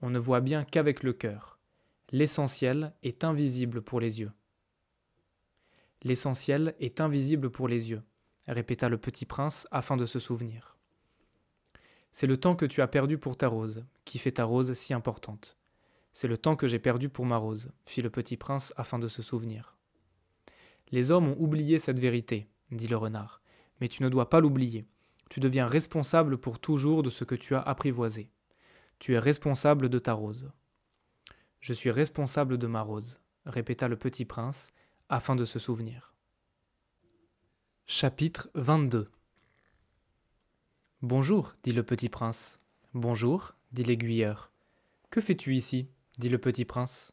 Speaker 1: On ne voit bien qu'avec le cœur. L'essentiel est invisible pour les yeux. »« L'essentiel est invisible pour les yeux, » répéta le petit prince afin de se souvenir. « C'est le temps que tu as perdu pour ta rose, qui fait ta rose si importante. C'est le temps que j'ai perdu pour ma rose, fit le petit prince afin de se souvenir. Les hommes ont oublié cette vérité, dit le renard, mais tu ne dois pas l'oublier. Tu deviens responsable pour toujours de ce que tu as apprivoisé. Tu es responsable de ta rose. Je suis responsable de ma rose, répéta le petit prince, afin de se souvenir. Chapitre 22. Bonjour, dit le petit prince. Bonjour, dit l'aiguilleur. Que fais-tu ici, dit le petit prince.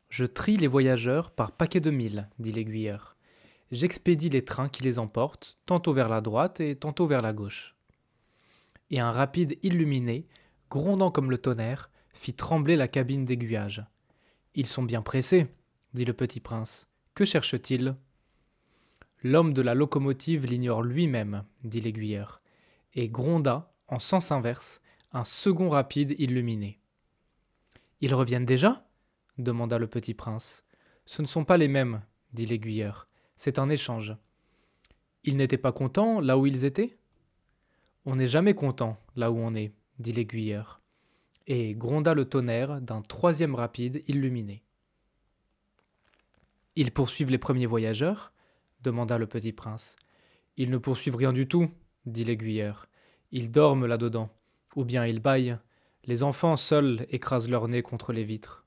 Speaker 1: Je trie les voyageurs par paquets de 1000, dit l'aiguilleur. J'expédie les trains qui les emportent, tantôt vers la droite et tantôt vers la gauche. Et un rapide illuminé, grondant comme le tonnerre, fit trembler la cabine d'aiguillage. Ils sont bien pressés, dit le petit prince. Que cherche-t-il ? L'homme de la locomotive l'ignore lui-même, dit l'aiguilleur, et gronda, en sens inverse, un second rapide illuminé. Ils reviennent déjà ? Demanda le petit prince. Ce ne sont pas les mêmes, dit l'aiguilleur. C'est un échange. Ils n'étaient pas contents là où ils étaient ? On n'est jamais content là où on est, dit l'aiguilleur, et gronda le tonnerre d'un troisième rapide illuminé. Ils poursuivent les premiers voyageurs ? Demanda le petit prince. Ils ne poursuivent rien du tout, dit l'aiguilleur. Ils dorment là-dedans, ou bien ils bâillent. Les enfants seuls écrasent leur nez contre les vitres.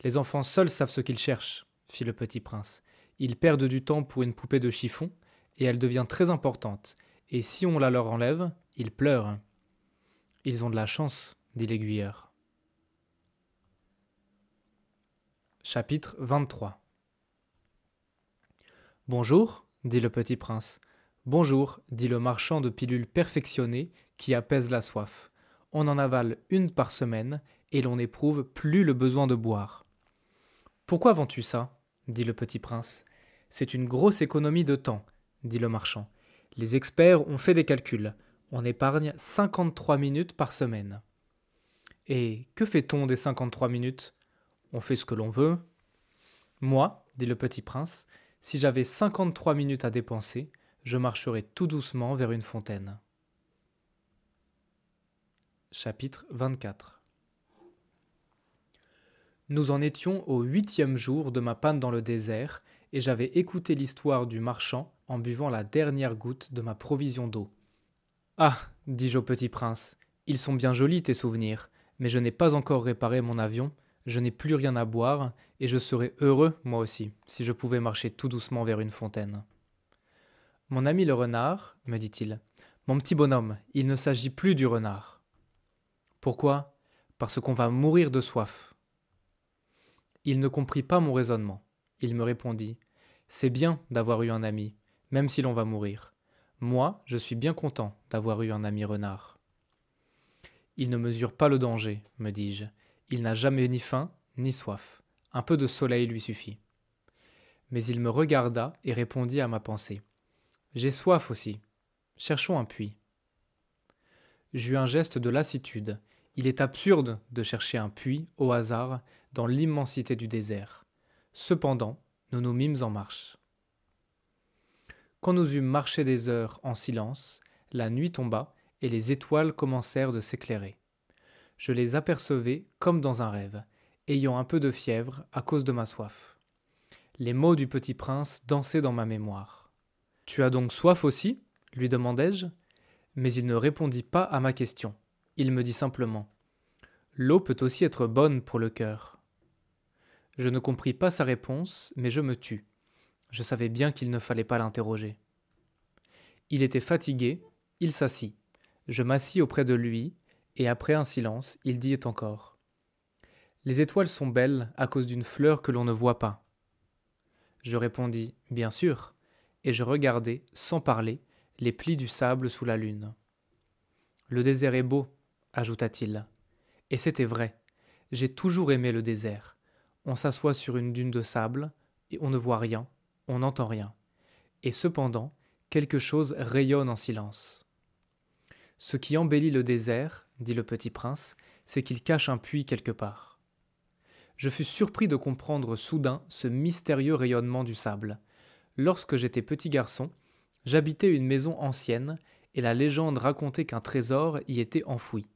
Speaker 1: Les enfants seuls savent ce qu'ils cherchent, fit le petit prince. Ils perdent du temps pour une poupée de chiffon, et elle devient très importante, et si on la leur enlève, ils pleurent. Ils ont de la chance, dit l'aiguilleur. Chapitre 23. Bonjour, dit le petit prince. Bonjour, dit le marchand de pilules perfectionnées qui apaisent la soif. On en avale une par semaine, et l'on n'éprouve plus le besoin de boire. Pourquoi vends-tu ça ? Dit le petit prince. C'est une grosse économie de temps, dit le marchand. Les experts ont fait des calculs. On épargne 53 minutes par semaine. Et que fait-on des 53 minutes ? On fait ce que l'on veut. Moi, dit le petit prince, si j'avais 53 minutes à dépenser, je marcherais tout doucement vers une fontaine. Chapitre 24. Nous en étions au 8e jour de ma panne dans le désert, et j'avais écouté l'histoire du marchand en buvant la dernière goutte de ma provision d'eau. « Ah, dis-je au petit prince, ils sont bien jolis tes souvenirs, mais je n'ai pas encore réparé mon avion, Je n'ai plus rien à boire, et je serais heureux, moi aussi, si je pouvais marcher tout doucement vers une fontaine. Mon ami le renard, me dit-il, mon petit bonhomme, il ne s'agit plus du renard. Pourquoi ? Parce qu'on va mourir de soif. Il ne comprit pas mon raisonnement. Il me répondit, c'est bien d'avoir eu un ami, même si l'on va mourir. Moi, je suis bien content d'avoir eu un ami renard. Il ne mesure pas le danger, me dis-je. Il n'a jamais ni faim, ni soif. Un peu de soleil lui suffit. Mais il me regarda et répondit à ma pensée. J'ai soif aussi. Cherchons un puits. J'eus un geste de lassitude. Il est absurde de chercher un puits, au hasard, dans l'immensité du désert. Cependant, nous nous mîmes en marche. Quand nous eûmes marché des heures en silence, la nuit tomba et les étoiles commencèrent de s'éclairer. Je les apercevais comme dans un rêve, ayant un peu de fièvre à cause de ma soif. Les mots du petit prince dansaient dans ma mémoire. « Tu as donc soif aussi ?» lui demandai-je, mais il ne répondit pas à ma question. Il me dit simplement « L'eau peut aussi être bonne pour le cœur. » Je ne compris pas sa réponse, mais je me tus. Je savais bien qu'il ne fallait pas l'interroger. Il était fatigué, il s'assit. Je m'assis auprès de lui, et après un silence, il dit encore « Les étoiles sont belles à cause d'une fleur que l'on ne voit pas. » Je répondis « Bien sûr », et je regardai, sans parler, les plis du sable sous la lune. « Le désert est beau », ajouta-t-il. Et c'était vrai. J'ai toujours aimé le désert. On s'assoit sur une dune de sable, et on ne voit rien, on n'entend rien. Et cependant, quelque chose rayonne en silence. Ce qui embellit le désert, dit le petit prince, c'est qu'il cache un puits quelque part. Je fus surpris de comprendre soudain ce mystérieux rayonnement du sable. Lorsque j'étais petit garçon, j'habitais une maison ancienne, et la légende racontait qu'un trésor y était enfoui.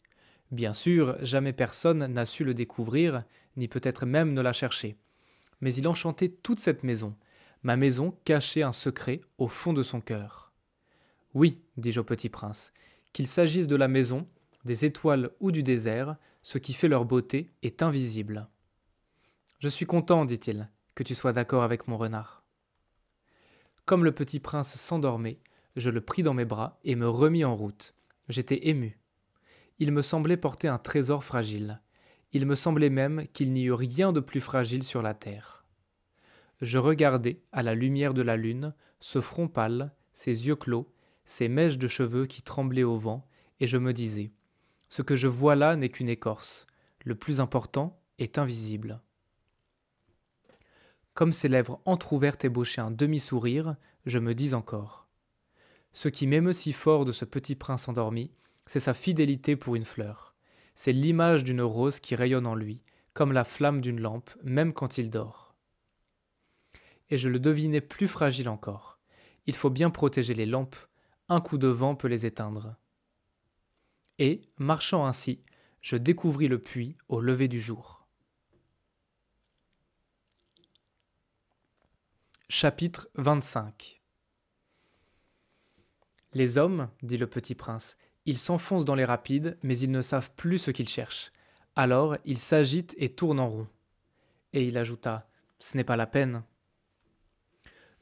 Speaker 1: Bien sûr, jamais personne n'a su le découvrir, ni peut-être même ne l'a cherché. Mais il enchantait toute cette maison. Ma maison cachait un secret au fond de son cœur. Oui, dis-je au petit prince, qu'il s'agisse de la maison, des étoiles ou du désert, ce qui fait leur beauté est invisible. Je suis content, dit-il, que tu sois d'accord avec mon renard. Comme le petit prince s'endormait, je le pris dans mes bras et me remis en route. J'étais ému. Il me semblait porter un trésor fragile. Il me semblait même qu'il n'y eût rien de plus fragile sur la terre. Je regardais, à la lumière de la lune, ce front pâle, ces yeux clos, ces mèches de cheveux qui tremblaient au vent, et je me disais « Ce que je vois là n'est qu'une écorce. Le plus important est invisible. » Comme ses lèvres entr'ouvertes ébauchaient un demi-sourire, je me dis encore « Ce qui m'émeut si fort de ce petit prince endormi, c'est sa fidélité pour une fleur. C'est l'image d'une rose qui rayonne en lui, comme la flamme d'une lampe, même quand il dort. » Et je le devinais plus fragile encore. Il faut bien protéger les lampes, un coup de vent peut les éteindre. Et, marchant ainsi, je découvris le puits au lever du jour. Chapitre 25. Les hommes, dit le petit prince, ils s'enfoncent dans les rapides, mais ils ne savent plus ce qu'ils cherchent. Alors ils s'agitent et tournent en rond. Et il ajouta, ce n'est pas la peine.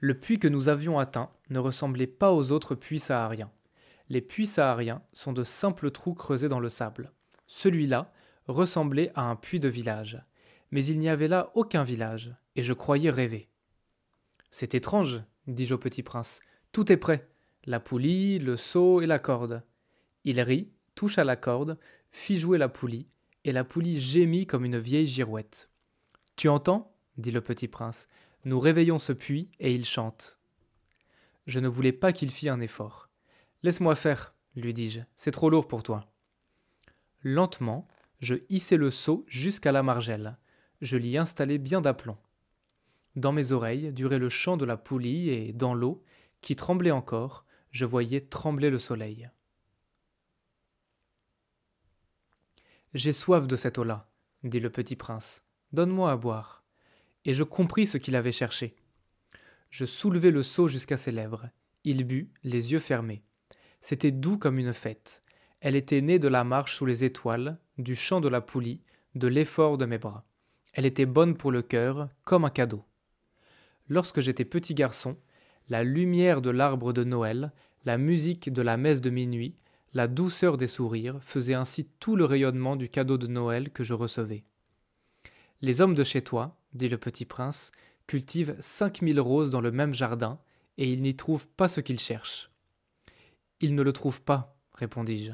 Speaker 1: Le puits que nous avions atteint ne ressemblait pas aux autres puits sahariens. Les puits sahariens sont de simples trous creusés dans le sable. Celui-là ressemblait à un puits de village. Mais il n'y avait là aucun village, et je croyais rêver. « C'est étrange, dis-je au petit prince. Tout est prêt. La poulie, le seau et la corde. » Il rit, toucha la corde, fit jouer la poulie, et la poulie gémit comme une vieille girouette. « Tu entends ?» dit le petit prince. « Nous réveillons ce puits, et il chante. » Je ne voulais pas qu'il fît un effort. « Laisse-moi faire, lui dis-je, c'est trop lourd pour toi. » Lentement, je hissai le seau jusqu'à la margelle. Je l'y installai bien d'aplomb. Dans mes oreilles durait le chant de la poulie et, dans l'eau, qui tremblait encore, je voyais trembler le soleil. « J'ai soif de cette eau-là, » dit le petit prince. « Donne-moi à boire. » Et je compris ce qu'il avait cherché. Je soulevai le seau jusqu'à ses lèvres. Il but, les yeux fermés. C'était doux comme une fête. Elle était née de la marche sous les étoiles, du chant de la poulie, de l'effort de mes bras. Elle était bonne pour le cœur, comme un cadeau. Lorsque j'étais petit garçon, la lumière de l'arbre de Noël, la musique de la messe de minuit, la douceur des sourires faisaient ainsi tout le rayonnement du cadeau de Noël que je recevais. Les hommes de chez toi, dit le petit prince, cultivent 5000 roses dans le même jardin, et ils n'y trouvent pas ce qu'ils cherchent. Ils ne le trouvent pas, répondis-je.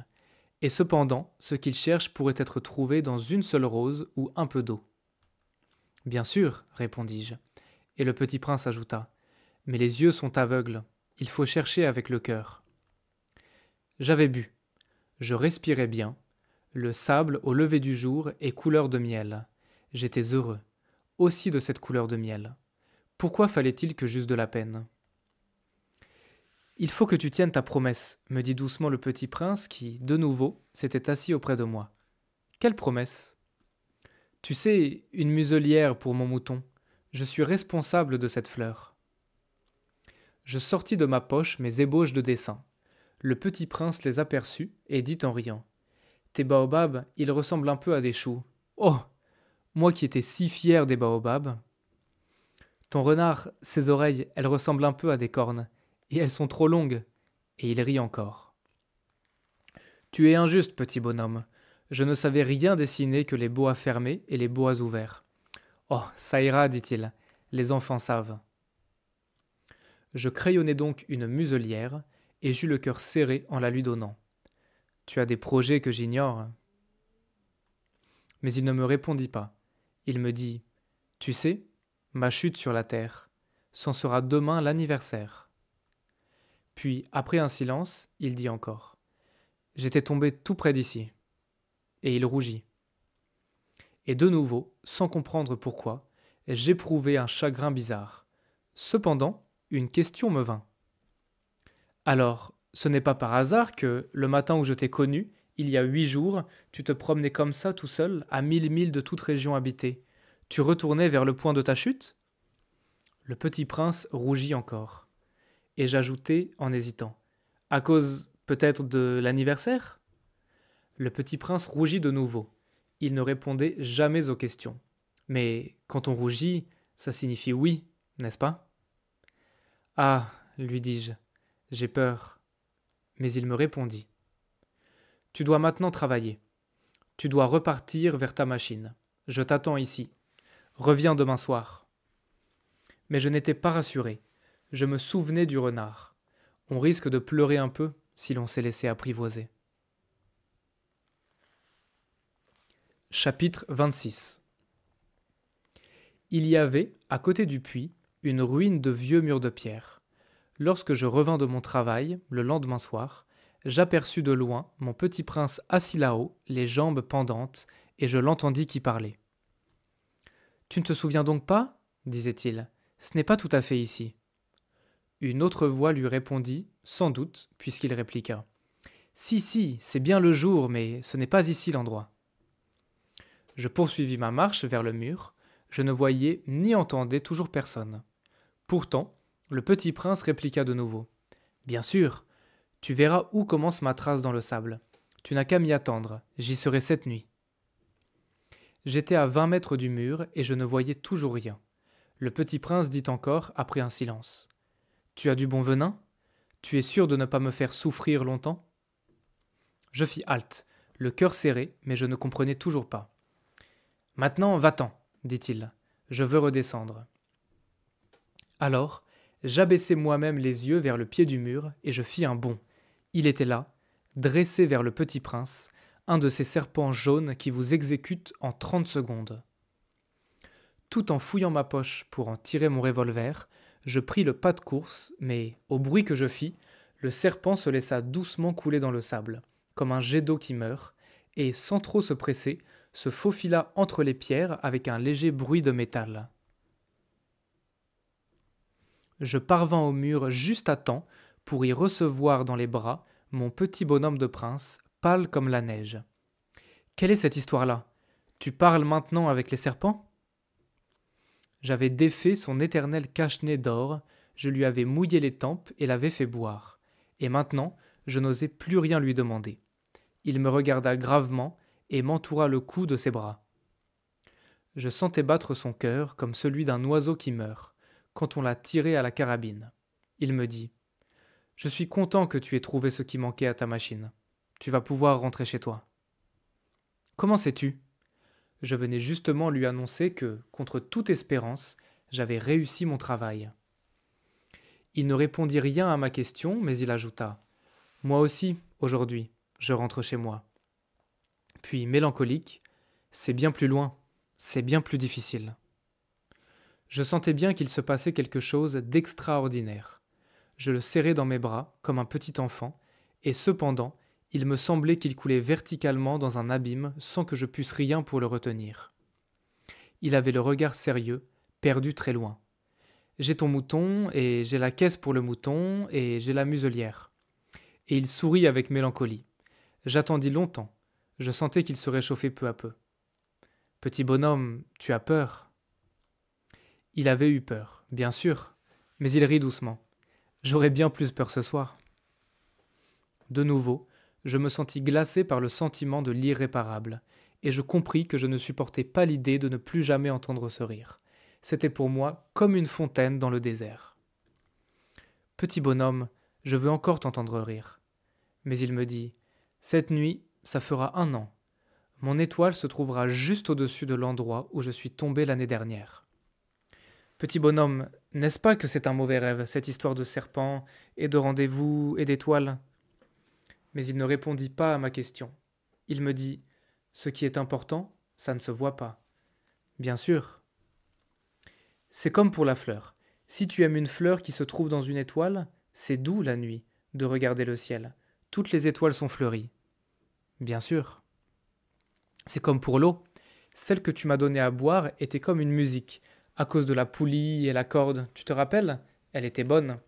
Speaker 1: Et cependant, ce qu'ils cherchent pourrait être trouvé dans une seule rose ou un peu d'eau. Bien sûr, répondis-je. Et le petit prince ajouta, mais les yeux sont aveugles, il faut chercher avec le cœur. J'avais bu. Je respirais bien. Le sable au lever du jour est couleur de miel. J'étais heureux, aussi de cette couleur de miel. Pourquoi fallait-il que j'eusse de la peine ? Il faut que tu tiennes ta promesse, me dit doucement le petit prince qui, de nouveau, s'était assis auprès de moi. Quelle promesse ? Tu sais, une muselière pour mon mouton. Je suis responsable de cette fleur. Je sortis de ma poche mes ébauches de dessin. Le petit prince les aperçut et dit en riant. Tes baobabs, ils ressemblent un peu à des choux. Oh ! Moi qui étais si fier des baobabs. Ton renard, ses oreilles, elles ressemblent un peu à des cornes, et elles sont trop longues. Et il rit encore. Tu es injuste, petit bonhomme. Je ne savais rien dessiner que les boas fermés et les boas ouverts. Oh, ça ira, dit-il. Les enfants savent. Je crayonnai donc une muselière, et j'eus le cœur serré en la lui donnant. Tu as des projets que j'ignore. Mais il ne me répondit pas. Il me dit, tu sais, ma chute sur la terre, c'en sera demain l'anniversaire. Puis, après un silence, il dit encore, j'étais tombé tout près d'ici. Et il rougit. Et de nouveau, sans comprendre pourquoi, j'éprouvai un chagrin bizarre. Cependant, une question me vint. Alors, ce n'est pas par hasard que, le matin où je t'ai connu, il y a 8 jours, tu te promenais comme ça tout seul, à 1000 milles de toute région habitée. Tu retournais vers le point de ta chute ? Le petit prince rougit encore. Et j'ajoutai en hésitant. À cause, peut-être, de l'anniversaire ? Le petit prince rougit de nouveau. Il ne répondait jamais aux questions. Mais quand on rougit, ça signifie oui, n'est-ce pas ? Ah, lui dis-je, j'ai peur. Mais il me répondit. Tu dois maintenant travailler. Tu dois repartir vers ta machine. Je t'attends ici. Reviens demain soir. Mais je n'étais pas rassuré. Je me souvenais du renard. On risque de pleurer un peu si l'on s'est laissé apprivoiser. Chapitre 26. Il y avait, à côté du puits, une ruine de vieux murs de pierre. Lorsque je revins de mon travail, le lendemain soir, j'aperçus de loin mon petit prince assis là-haut, les jambes pendantes, et je l'entendis qui parlait. « Tu ne te souviens donc pas ? disait-il. Ce n'est pas tout à fait ici. Une autre voix lui répondit, sans doute, puisqu'il répliqua. Si, c'est bien le jour, mais ce n'est pas ici l'endroit. Je poursuivis ma marche vers le mur. Je ne voyais ni entendais toujours personne. Pourtant, le petit prince répliqua de nouveau. Bien sûr, tu verras où commence ma trace dans le sable. Tu n'as qu'à m'y attendre, j'y serai cette nuit. J'étais à 20 mètres du mur et je ne voyais toujours rien. Le petit prince dit encore, après un silence. Tu as du bon venin ? Tu es sûr de ne pas me faire souffrir longtemps ? Je fis halte, le cœur serré, mais je ne comprenais toujours pas. Maintenant, va-t'en, dit-il. Je veux redescendre. Alors, j'abaissai moi-même les yeux vers le pied du mur et je fis un bond. Il était là, dressé vers le petit prince, un de ces serpents jaunes qui vous exécutent en 30 secondes. Tout en fouillant ma poche pour en tirer mon revolver, je pris le pas de course, mais, au bruit que je fis, le serpent se laissa doucement couler dans le sable, comme un jet d'eau qui meurt, et, sans trop se presser, se faufila entre les pierres avec un léger bruit de métal. Je parvins au mur juste à temps pour y recevoir dans les bras mon petit bonhomme de prince, pâle comme la neige. « Quelle est cette histoire-là ? Tu parles maintenant avec les serpents ?» J'avais défait son éternel cache-nez d'or, je lui avais mouillé les tempes et l'avais fait boire. Et maintenant, je n'osais plus rien lui demander. Il me regarda gravement et m'entoura le cou de ses bras. Je sentais battre son cœur comme celui d'un oiseau qui meurt, quand on l'a tiré à la carabine. Il me dit « Je suis content que tu aies trouvé ce qui manquait à ta machine. Tu vas pouvoir rentrer chez toi. » Comment sais-tu ? Je venais justement lui annoncer que, contre toute espérance, j'avais réussi mon travail. Il ne répondit rien à ma question, mais il ajouta « Moi aussi, aujourd'hui, je rentre chez moi. » Puis, mélancolique, « C'est bien plus loin, c'est bien plus difficile. » Je sentais bien qu'il se passait quelque chose d'extraordinaire. Je le serrais dans mes bras, comme un petit enfant, et cependant, il me semblait qu'il coulait verticalement dans un abîme sans que je puisse rien pour le retenir. Il avait le regard sérieux, perdu très loin. J'ai ton mouton, et j'ai la caisse pour le mouton, et j'ai la muselière. Et il sourit avec mélancolie. J'attendis longtemps. Je sentais qu'il se réchauffait peu à peu. Petit bonhomme, tu as peur ? Il avait eu peur, bien sûr, mais il rit doucement. J'aurais bien plus peur ce soir. De nouveau, je me sentis glacé par le sentiment de l'irréparable, et je compris que je ne supportais pas l'idée de ne plus jamais entendre ce rire. C'était pour moi comme une fontaine dans le désert. Petit bonhomme, je veux encore t'entendre rire. Mais il me dit, cette nuit, ça fera 1 an. Mon étoile se trouvera juste au-dessus de l'endroit où je suis tombé l'année dernière. Petit bonhomme, n'est-ce pas que c'est un mauvais rêve, cette histoire de serpent, et de rendez-vous, et d'étoiles ? Mais il ne répondit pas à ma question. Il me dit, ce qui est important, ça ne se voit pas. Bien sûr. C'est comme pour la fleur. Si tu aimes une fleur qui se trouve dans une étoile, c'est doux la nuit de regarder le ciel. Toutes les étoiles sont fleuries. Bien sûr. C'est comme pour l'eau. Celle que tu m'as donnée à boire était comme une musique, à cause de la poulie et la corde. Tu te rappelles ? Elle était bonne.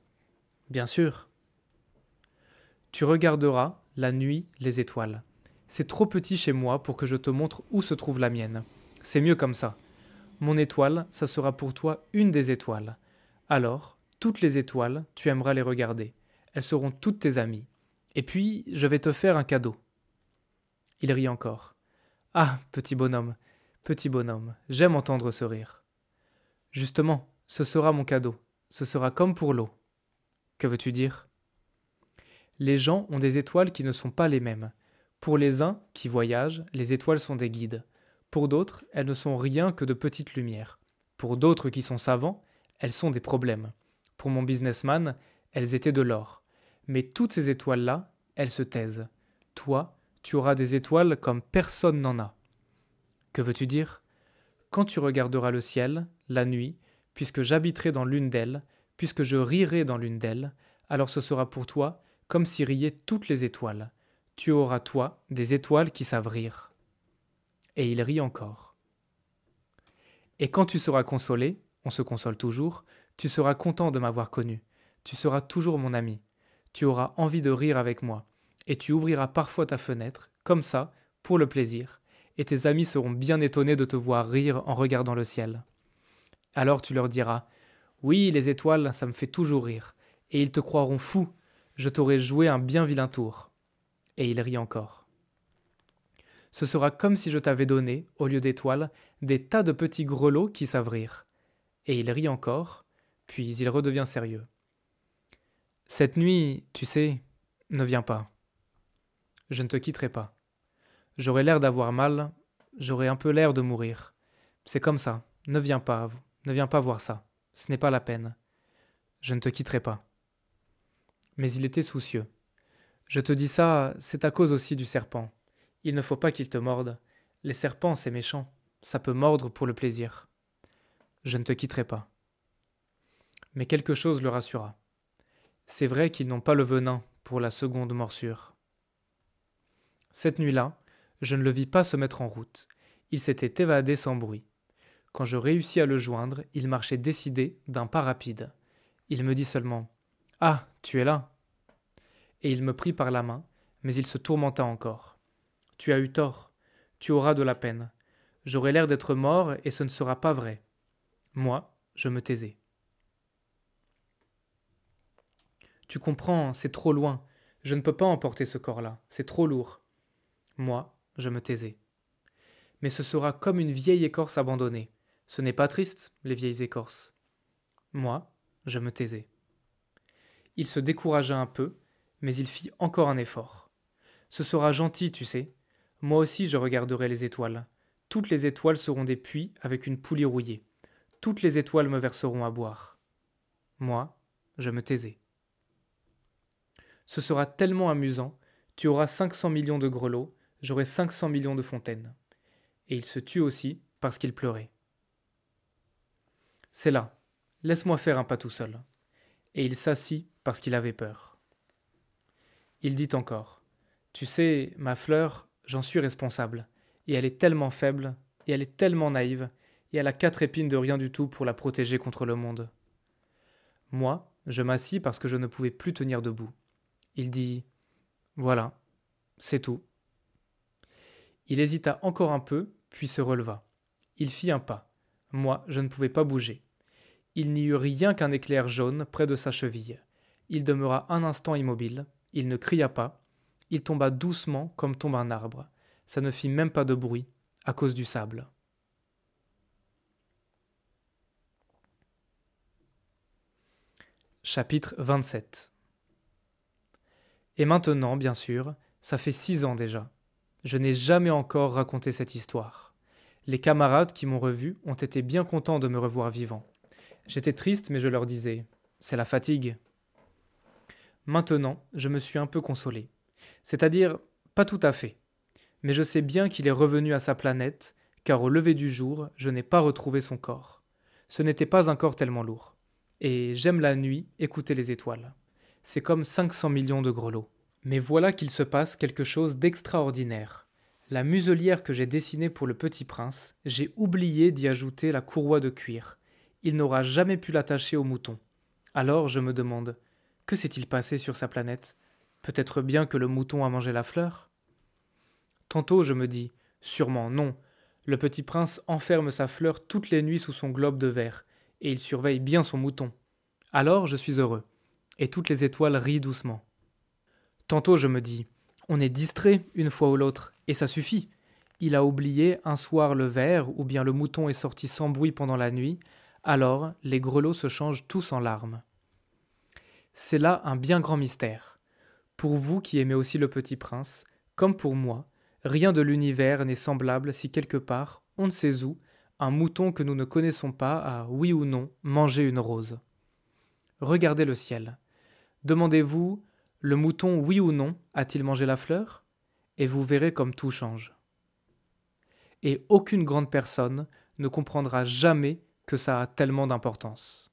Speaker 1: Bien sûr. Tu regarderas, la nuit, les étoiles. C'est trop petit chez moi pour que je te montre où se trouve la mienne. C'est mieux comme ça. Mon étoile, ça sera pour toi une des étoiles. Alors, toutes les étoiles, tu aimeras les regarder. Elles seront toutes tes amies. Et puis, je vais te faire un cadeau. Il rit encore. Ah, petit bonhomme, j'aime entendre ce rire. Justement, ce sera mon cadeau. Ce sera comme pour l'eau. Que veux-tu dire ? Les gens ont des étoiles qui ne sont pas les mêmes. Pour les uns qui voyagent, les étoiles sont des guides. Pour d'autres, elles ne sont rien que de petites lumières. Pour d'autres qui sont savants, elles sont des problèmes. Pour mon businessman, elles étaient de l'or. Mais toutes ces étoiles-là, elles se taisent. Toi, tu auras des étoiles comme personne n'en a. Que veux-tu dire ? Quand tu regarderas le ciel, la nuit, puisque j'habiterai dans l'une d'elles, puisque je rirai dans l'une d'elles, alors ce sera pour toi comme si riaient toutes les étoiles. Tu auras, toi, des étoiles qui savent rire. Et il rit encore. Et quand tu seras consolé, on se console toujours, tu seras content de m'avoir connu. Tu seras toujours mon ami. Tu auras envie de rire avec moi. Et tu ouvriras parfois ta fenêtre, comme ça, pour le plaisir. Et tes amis seront bien étonnés de te voir rire en regardant le ciel. Alors tu leur diras « Oui, les étoiles, ça me fait toujours rire. » Et ils te croiront fou. Je t'aurai joué un bien vilain tour. Et il rit encore. Ce sera comme si je t'avais donné, au lieu d'étoiles, des tas de petits grelots qui savent rire. Et il rit encore, puis il redevient sérieux. Cette nuit, tu sais, ne viens pas. Je ne te quitterai pas. J'aurai l'air d'avoir mal, j'aurai un peu l'air de mourir. C'est comme ça, ne viens pas voir ça. Ce n'est pas la peine. Je ne te quitterai pas. Mais il était soucieux. Je te dis ça, c'est à cause aussi du serpent. Il ne faut pas qu'il te morde. Les serpents, c'est méchant. Ça peut mordre pour le plaisir. Je ne te quitterai pas. Mais quelque chose le rassura. C'est vrai qu'ils n'ont pas le venin pour la seconde morsure. Cette nuit-là, je ne le vis pas se mettre en route. Il s'était évadé sans bruit. Quand je réussis à le joindre, il marchait décidé d'un pas rapide. Il me dit seulement « Ah, tu es là !» Et il me prit par la main, mais il se tourmenta encore. « Tu as eu tort. Tu auras de la peine. J'aurai l'air d'être mort et ce ne sera pas vrai. » Moi, je me taisais. « Tu comprends, c'est trop loin. Je ne peux pas emporter ce corps-là. C'est trop lourd. » Moi, je me taisais. mais ce sera comme une vieille écorce abandonnée. Ce n'est pas triste, les vieilles écorces. Moi, je me taisais. Il se découragea un peu, mais il fit encore un effort. Ce sera gentil, tu sais. Moi aussi je regarderai les étoiles. Toutes les étoiles seront des puits avec une poulie rouillée. Toutes les étoiles me verseront à boire. Moi, je me taisais. Ce sera tellement amusant, tu auras 500 millions de grelots, j'aurai 500 millions de fontaines. Et il se tut aussi parce qu'il pleurait. C'est là, laisse-moi faire un pas tout seul. Et il s'assit parce qu'il avait peur. Il dit encore, tu sais, ma fleur, j'en suis responsable, et elle est tellement faible, et elle est tellement naïve, et elle a 4 épines de rien du tout pour la protéger contre le monde. Moi, je m'assis parce que je ne pouvais plus tenir debout. Il dit « Voilà, c'est tout ». Il hésita encore un peu, puis se releva. Il fit un pas. Moi, je ne pouvais pas bouger. Il n'y eut rien qu'un éclair jaune près de sa cheville. Il demeura un instant immobile, il ne cria pas, il tomba doucement comme tombe un arbre. Ça ne fit même pas de bruit, à cause du sable. Chapitre 27. Et maintenant, bien sûr, ça fait 6 ans déjà. Je n'ai jamais encore raconté cette histoire. Les camarades qui m'ont revu ont été bien contents de me revoir vivant. J'étais triste, mais je leur disais « c'est la fatigue ». Maintenant, je me suis un peu consolé. C'est-à-dire, pas tout à fait. Mais je sais bien qu'il est revenu à sa planète, car au lever du jour, je n'ai pas retrouvé son corps. Ce n'était pas un corps tellement lourd. Et j'aime la nuit écouter les étoiles. C'est comme 500 millions de grelots. Mais voilà qu'il se passe quelque chose d'extraordinaire. La muselière que j'ai dessinée pour le petit prince, j'ai oublié d'y ajouter la courroie de cuir. Il n'aura jamais pu l'attacher au mouton. Alors je me demande, que s'est-il passé sur sa planète? Peut-être bien que le mouton a mangé la fleur? Tantôt je me dis, sûrement non. Le petit prince enferme sa fleur toutes les nuits sous son globe de verre, et il surveille bien son mouton. Alors je suis heureux, et toutes les étoiles rient doucement. Tantôt je me dis, on est distrait une fois ou l'autre, et ça suffit. Il a oublié un soir le verre, ou bien le mouton est sorti sans bruit pendant la nuit, alors les grelots se changent tous en larmes. C'est là un bien grand mystère. Pour vous qui aimez aussi le petit prince, comme pour moi, rien de l'univers n'est semblable si quelque part, on ne sait où, un mouton que nous ne connaissons pas a, oui ou non, mangé une rose. Regardez le ciel. Demandez-vous, le mouton, oui ou non, a-t-il mangé la fleur? Et vous verrez comme tout change. Et aucune grande personne ne comprendra jamais que ça a tellement d'importance.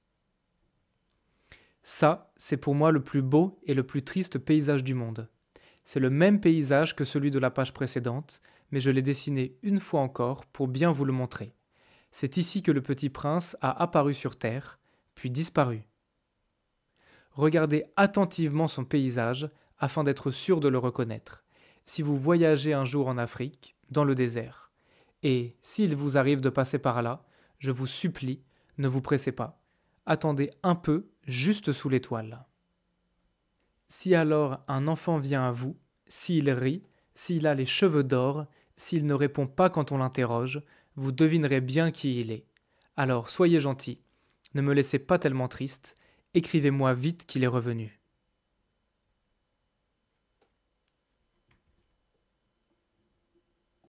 Speaker 1: Ça, c'est pour moi le plus beau et le plus triste paysage du monde. C'est le même paysage que celui de la page précédente, mais je l'ai dessiné une fois encore pour bien vous le montrer. C'est ici que le petit prince a apparu sur terre, puis disparu. Regardez attentivement son paysage afin d'être sûr de le reconnaître, si vous voyagez un jour en Afrique, dans le désert. Et s'il vous arrive de passer par là, je vous supplie, ne vous pressez pas. Attendez un peu, juste sous l'étoile. Si alors un enfant vient à vous, s'il rit, s'il a les cheveux d'or, s'il ne répond pas quand on l'interroge, vous devinerez bien qui il est. Alors soyez gentil, ne me laissez pas tellement triste, écrivez-moi vite qu'il est revenu.